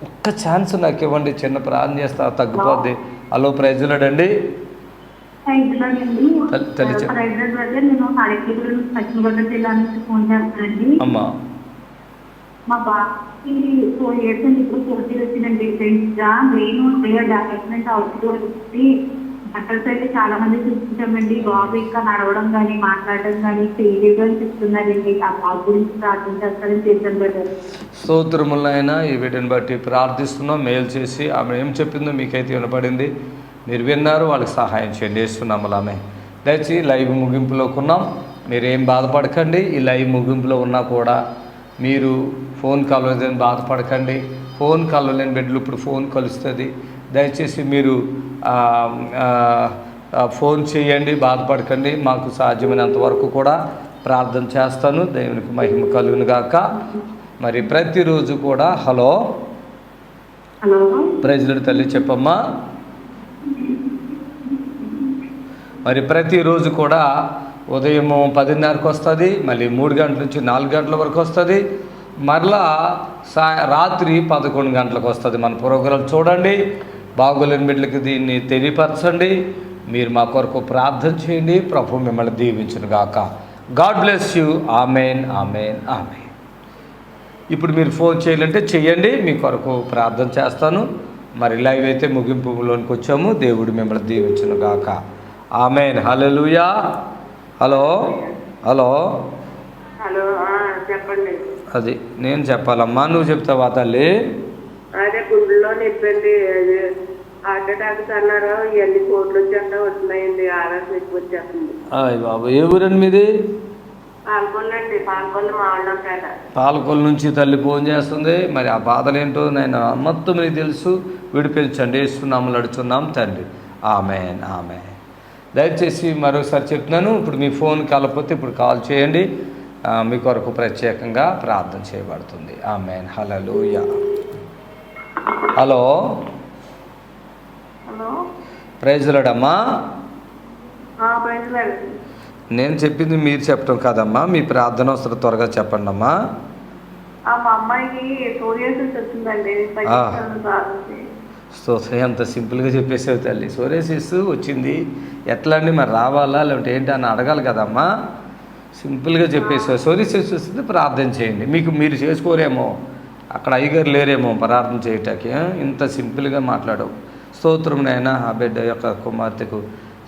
ఒక్క ఛాన్స్ నాకు ఇవ్వండి. చిన్న ప్రార్థన చేస్తా, తగ్గిపోద్ది. హలో, ప్రైజ్లాడండి. అమ్మా మా బాబుకి 4 years అండి, ఇప్పుడు 4th year వచ్చిందండి. ఫ్రెండ్స్గా నేను డెవలప్మెంట్ అవుట్డోర్ డాక్టర్స్ అయితే చాలా మంది చూపించామండి. బాబు ఇంకా నడవడం కానీ మాట్లాడడం కానీ చేయలేదు అని చెప్తున్నారండి. ఆ బాబు గురించి ప్రార్థించేస్తారని చేశాను బ్రదర్. స్తోత్రములైనా ఈ వీటిని బట్టి ప్రార్థిస్తున్నాం. మేలు చేసి ఆమె ఏం చెప్పిందో మీకైతే వినపడింది, మీరు విన్నారు, వాళ్ళకి సహాయం చేయండి. వేస్తున్నాము ఆమె. దయచేసి లైవ్ ముగింపులోకి ఉన్నాం. మీరేం బాధపడకండి. ఈ లైవ్ ముగింపులో ఉన్నా కూడా మీరు ఫోన్ కలవలేదని బాధపడకండి. ఫోన్ కలవలేని బిడ్డలు ఇప్పుడు ఫోన్ కలుస్తుంది. దయచేసి మీరు ఫోన్ చేయండి, బాధపడకండి. మాకు సాధ్యమైనంత వరకు కూడా ప్రార్థన చేస్తాను. దేవునికి మహిమ కలుగును గాక. మరి ప్రతిరోజు కూడా హలో ప్రైజ్లార్డ్ తల్లి చెప్పమ్మా. మరి ప్రతిరోజు కూడా ఉదయం 10:30కి వస్తుంది, మళ్ళీ 3 గంటల నుంచి 4 గంటల వరకు వస్తుంది, మరలా రాత్రి 11 గంటలకు వస్తుంది. మన ప్రోగ్రాం చూడండి. బాగోలేని బిడ్డలకి దీన్ని తెలియపరచండి. మీరు మా కొరకు ప్రార్థన చేయండి. ప్రభు మిమ్మల్ని దీవించును గాక. God bless you. Amen, amen, amen. ఇప్పుడు మీరు ఫోన్ చేయాలంటే చెయ్యండి, మీ కొరకు ప్రార్థన చేస్తాను. మరి లైవ్ అయితే ముగింపులోనికి వచ్చాము. దేవుడు మిమ్మల్ని దీవించును గాక. ఆమెన్. హల్లెలూయా. హలో హలో హలో చెప్పండి. అది నేను చెప్పాలమ్మా, నువ్వు చెప్తావా తల్లి? అదే గుండెలో నొప్పండి, హార్ట్ అటాక్స్ అన్నారు. ఇవన్నీ కోట్లు వచ్చేస్తా వస్తున్నాయండి. ఆర్ఎస్ ఎక్కువ వచ్చేస్తుంది. అయ్య బాబు, ఏ ఊరండి మీది? పాల్గొనండి, పాల్గొని మాట్లాడట. పాలకొల్లు నుంచి తల్లి ఫోన్ చేస్తుంది. మరి ఆ బాధలు ఏంటో నేను మొత్తం మీకు తెలుసు. విడిపించండి, వేస్తున్నాము, నడుచున్నాం తండ్రి. Amen, amen. దయచేసి మరోసారి చెప్తున్నాను, ఇప్పుడు మీ ఫోన్ కలకపోతే ఇప్పుడు కాల్ చేయండి. మీ కొరకు ప్రత్యేకంగా ప్రార్థన చేయబడుతుంది. ఆమెన్. హల్లెలూయా. హలో ప్రైజ్లార్డ్ అమ్మా. నేను చెప్పింది మీరు చెప్పడం కాదమ్మా, మీ ప్రార్థన అవసరం త్వరగా చెప్పండి అమ్మా. మా అమ్మాయికి సోరియాసిస్ వచ్చిందండి. అంత సింపుల్గా చెప్పేసావు తల్లి. సోరియాసిస్ వచ్చింది, ఎట్లా అండి మరి రావాలా లేదంటే ఏంటి అని అడగాలి కదమ్మా. సింపుల్గా చెప్పేసావు. సోరియాసిస్ వస్తే ప్రార్థన చేయండి. మీరు చేసుకోరేమో, అక్కడ అయ్యగారు లేరేమో ప్రార్థన చేయటానికి. ఇంత సింపుల్గా మాట్లాడవు. స్తోత్రమునైనా ఆ బిడ్డ యొక్క కుమార్తెకు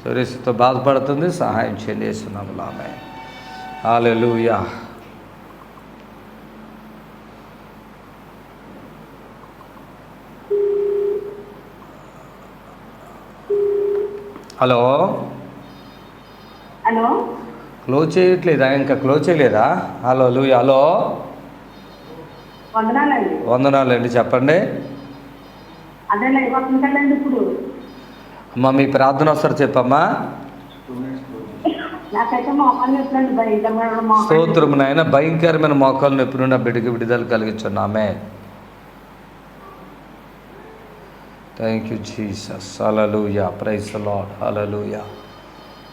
సోరియాసిస్తో బాధపడుతుంది, సహాయం చేయండి. వేస్తున్నాము ఆమె. హల్లెలూయా. హలో హలో క్లోజ్ చేయట్లేదా? ఇంకా క్లోజ్ చేయలేదా? హలో లూయా. హలో వందనాలండి. చెప్పండి అమ్మా. మీ ప్రార్థన వస్తారు చెప్పమ్మా. స్తోత్రము నాయన. భయంకరమైన మోకాలు నొప్పి నుండి ఆ బిడ్డకి విడుదల కలిగించున్నామే. Thank you Jesus. Hallelujah. Praise the Lord. Hallelujah.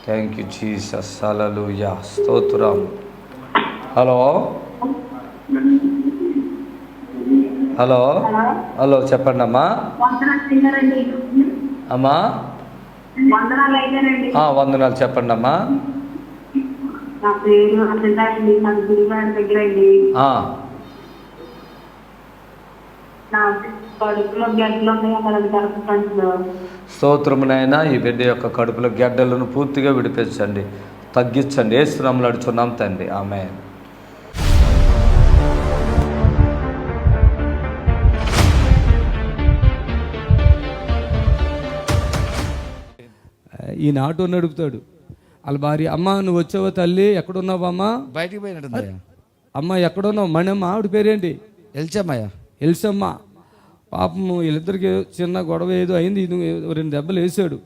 Thank you Jesus. Hallelujah. స్తోత్రం. హలో హలో హలో చెప్పండి అమ్మా. అమ్మా వందనాలు చెప్పండి అమ్మా. స్తోత్రమునైనా ఈ బిడ్డ యొక్క కడుపులో గెడ్డలను పూర్తిగా విడిపించండి, తగ్గించండి. యేసు నామములో అడుగుచున్నాం తండ్రి. ఆమేన్. ఈయన ఆటో నడుపుతాడు. వాళ్ళ భార్య, అమ్మ నువ్వు వచ్చావా తల్లి, ఎక్కడున్నావు అమ్మ? బయటికి పోయినట్టు. అమ్మ ఎక్కడున్నావు? మణమ్మ. ఆవిడ పేరేంటి? ఎల్సమ్మయ్య. ఎల్సమ్మ. పాపం వీళ్ళిద్దరికి చిన్న గొడవ ఏదో అయింది, 2 దెబ్బలు వేసాడు.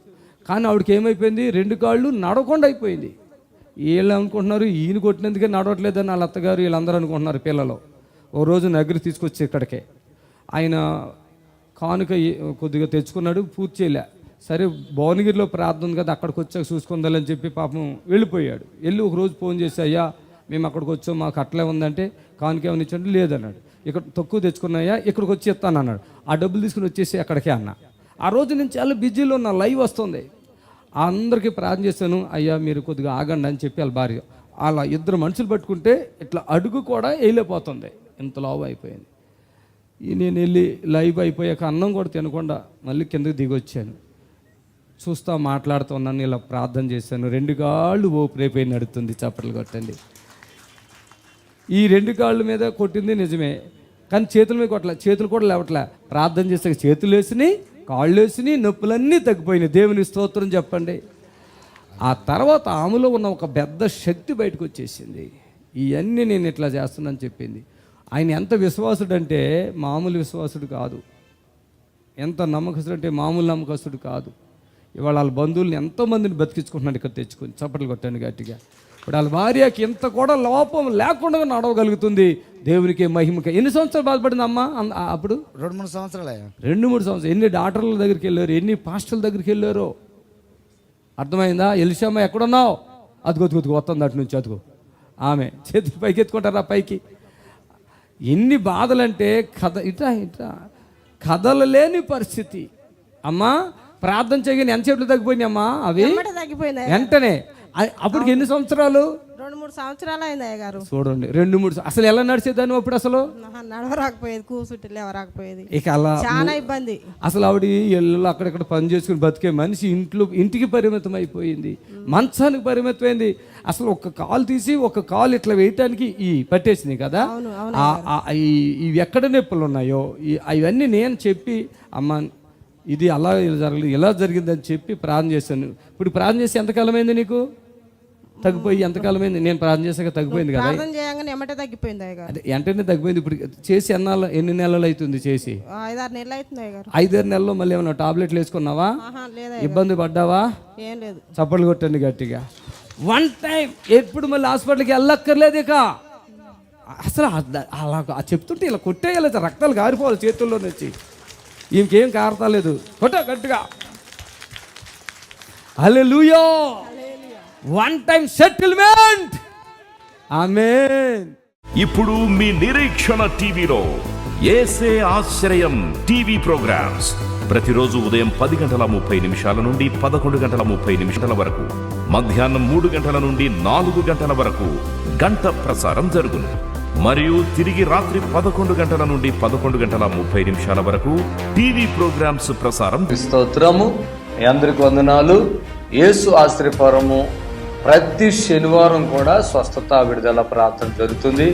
కానీ ఆవిడకి ఏమైపోయింది, 2 కాళ్ళు నడవకుండా అయిపోయింది. వీళ్ళు అనుకుంటున్నారు ఈయన కొట్టినందుకే నడవట్లేదని వాళ్ళ అత్తగారు వీళ్ళందరూ అనుకుంటున్నారు పిల్లలు. ఓ రోజు నగరి తీసుకొచ్చి ఇక్కడికే ఆయన కానుక కొద్దిగా తెచ్చుకున్నాడు, పూర్తి చేయలే. సరే భువనగిరిలో ప్రార్థన కదా, అక్కడికి వచ్చాక చూసుకుందాలని చెప్పి పాపం వెళ్ళిపోయాడు. వెళ్ళి ఒక రోజు ఫోన్ చేసి, అయ్యా మేము అక్కడికి వచ్చాం, మాకు అట్లే ఉందంటే కానుక ఏమైనా ఇచ్చండి. లేదన్నాడు. ఇక్కడ తక్కువ తెచ్చుకున్నాయా, ఇక్కడికి వచ్చి ఇస్తాను అన్నాడు. ఆ డబ్బులు తీసుకుని వచ్చేసి అక్కడికే అన్న. ఆ రోజు నేను చాలా బిజీలో ఉన్న, లైవ్ వస్తుంది. అందరికీ ప్రార్థన చేశాను, అయ్యా మీరు కొద్దిగా ఆగండి అని చెప్పి వాళ్ళ భార్య. అలా 2 మనుషులు పట్టుకుంటే ఇట్లా అడుగు కూడా వేయలేకపోతుంది. ఇంత లావు అయిపోయింది. నేను వెళ్ళి లైవ్ అయిపోయాక అన్నం కూడా తినకుండా మళ్ళీ కిందకి దిగొచ్చాను. చూస్తా మాట్లాడుతూ ఉన్నాను, ఇలా ప్రార్థన చేశాను. 2 కాళ్ళు ఓపిరైపోయి నడుతుంది. చప్పట్లు కొట్టండి. ఈ 2 కాళ్ళ మీద కొట్టింది నిజమే, కానీ చేతుల మీద కొట్టలే, చేతులు కూడా లేవట్లే. ప్రార్థన చేస్తే చేతులు వేసినాయి, కాళ్ళు వేసినాయి, నొప్పులన్నీ తగ్గిపోయినాయి. దేవుని స్తోత్రం చెప్పండి. ఆ తర్వాత ఆమెలో ఉన్న ఒక పెద్ద శక్తి బయటకు వచ్చేసింది. ఇవన్నీ నేను ఇట్లా చేస్తున్నాను చెప్పింది. ఆయన ఎంత విశ్వాసుడు అంటే మామూలు విశ్వాసుడు కాదు, ఎంత నమ్మకస్తుడు అంటే మామూలు నమ్మకస్తుడు కాదు. ఇవాళ వాళ్ళ బంధువుల్ని ఎంతోమందిని బతికించుకుంటున్నాడు ఇక్కడ తెచ్చుకొని. చప్పట్లు కొట్టాను గట్టిగా. ఇప్పుడు వాళ్ళ భార్యకి ఇంత కూడా లోపం లేకుండా నడవగలుగుతుంది. దేవునికి మహిమకి. ఎన్ని సంవత్సరాలు బాధపడింది అమ్మ అప్పుడు? 2-3 సంవత్సరాలు. 2-3 సంవత్సరాలు. ఎన్ని డాక్టర్ల దగ్గరికి వెళ్ళారు, ఎన్ని పాస్టర్ల దగ్గరికి వెళ్ళారో. అర్థమైందా? ఎలిషమ్మ ఎక్కడున్నావు? అదిగో వస్తుంది అటు నుంచి. అదిగో ఆమె చేతులు పైకి ఎత్తుకుంటారా పైకి. ఎన్ని బాధలంటే ఇట్లా కదలలేని పరిస్థితి. అమ్మా ప్రార్థన చేయగానే ఎంతసేపు తగ్గిపోయినాయి అమ్మా అవి వెంటనే. అప్పటికి ఎన్ని సంవత్సరాలు? 2-3 సంవత్సరాలు అయింది అయ్య గారు. చూడండి 2-3. అసలు ఎలా నడిచేదాన్ని అప్పుడు? అసలు నడవరాకపోయేది, కూర్చుంటే లేవరాకపోయేది, ఇక అలా చాలా ఇబ్బంది. అసలు ఆవిడ ఇళ్ళలో అక్కడక్కడ పని చేసుకుని బతికే మనిషి ఇంటికి పరిమితం అయిపోయింది, మంచానికి పరిమితమైంది. అసలు ఒక కాలు తీసి ఒక కాలు ఇట్లా వేయటానికి పట్టేసింది కదా. ఇవి ఎక్కడ నొప్పులు ఉన్నాయో అవన్నీ నేను చెప్పి, అమ్మ ఇది అలా జరగలేదు, ఇలా జరిగిందని చెప్పి ప్రార్థన చేశాను. ఇప్పుడు ప్రార్థన చేసి ఎంతకాలమైంది నీకు? తగ్గిపోయి ఎంతకాలమైంది? నేను ప్రార్థన చేశాక తగ్గిపోయింది కదా. తగ్గిపోయింది అదే వెంటనే తగ్గిపోయింది. ఇప్పుడు చేసి ఎన్ని నెలలు అవుతుంది చేసి? 5-6 నెలలు అవుతుంది. 5-6 నెలల్లో మళ్ళీ ఏమన్నా టాబ్లెట్లు వేసుకున్నావా? ఇబ్బంది పడ్డావా? ఏం లేదు. చప్పట్లు కొట్టండి గట్టిగా. 1 టైం ఎప్పుడు మళ్ళీ హాస్పిటల్కి వెళ్ళక్కర్లేదు. ఇక అసలు అలా చెప్తుంటే ఇలా కొట్టేయాలి, రక్తాలు గారిపోవాలి చేతుల్లో నుంచి. ఇంకేం కారతాలేదు. కొట్ట గట్టిగా. హల్లెలూయా. 1 టైం సెటిల్మెంట్. ఆమేన్. ఇప్పుడు మీ నిరీక్షణ టీవీలో యేసే ఆశ్రయం టీవీ ప్రోగ్రామ్స్ ప్రతిరోజు ఉదయం 10:30 నుండి 11:30 వరకు, మధ్యాహ్నం 3 గంటల నుండి 4 గంటల వరకు గంట ప్రసారం జరుగును. మరియు తిరిగి రాత్రి 11 గంటల నుండి 11:30 వరకు టీవీ ప్రోగ్రామ్స్ ప్రసారం. స్తోత్రము. మీ అందరికి వందనాలు. యేసు ఆశ్రయపురము ప్రతి శనివారం కూడా స్వస్థత విడుదల ప్రార్థన జరుగుతుంది.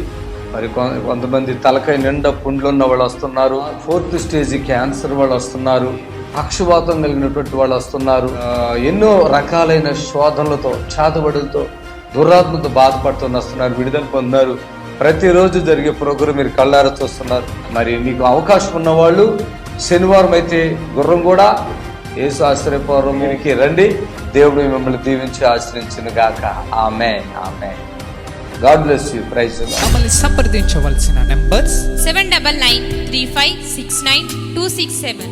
మరి కొంతమంది తలకాయ నిండా పుండ్లు ఉన్న వాళ్ళు వస్తున్నారు, 4th స్టేజ్ క్యాన్సర్ వాళ్ళు వస్తున్నారు, పక్షవాతం కలిగినటువంటి వాళ్ళు వస్తున్నారు, ఎన్నో రకాలైన శోధనలతో, చాతబడులతో, దురాత్మతో బాధపడుతూ వస్తున్నారు, విడుదల పొందారు. ప్రతిరోజు జరిగే ప్రోగ్రాం మీరు కళ్ళారా చూస్తున్నారు. మరి మీకు అవకాశం ఉన్నవాళ్ళు శనివారం అయితే గుర్రం కూడా యేసు ఆశ్రయపురంకి రండి. దేవుడు మిమ్మల్ని దీవించి ఆశ్రయించును గాక. Amen. Amen. God bless you. Praise the Lord. మమ్మల్ని సంప్రదించవలసిన నంబర్స్ 7993569267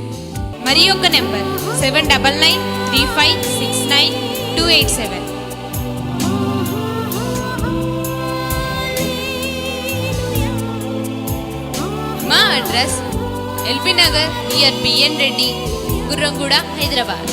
మరి ఒక నంబర్ 7993569287. మా అడ్రస్ ఎల్బీ నగర్ నియర్ బిఎన్ రెడ్డి, గుర్రంగూడ, హైదరాబాద్.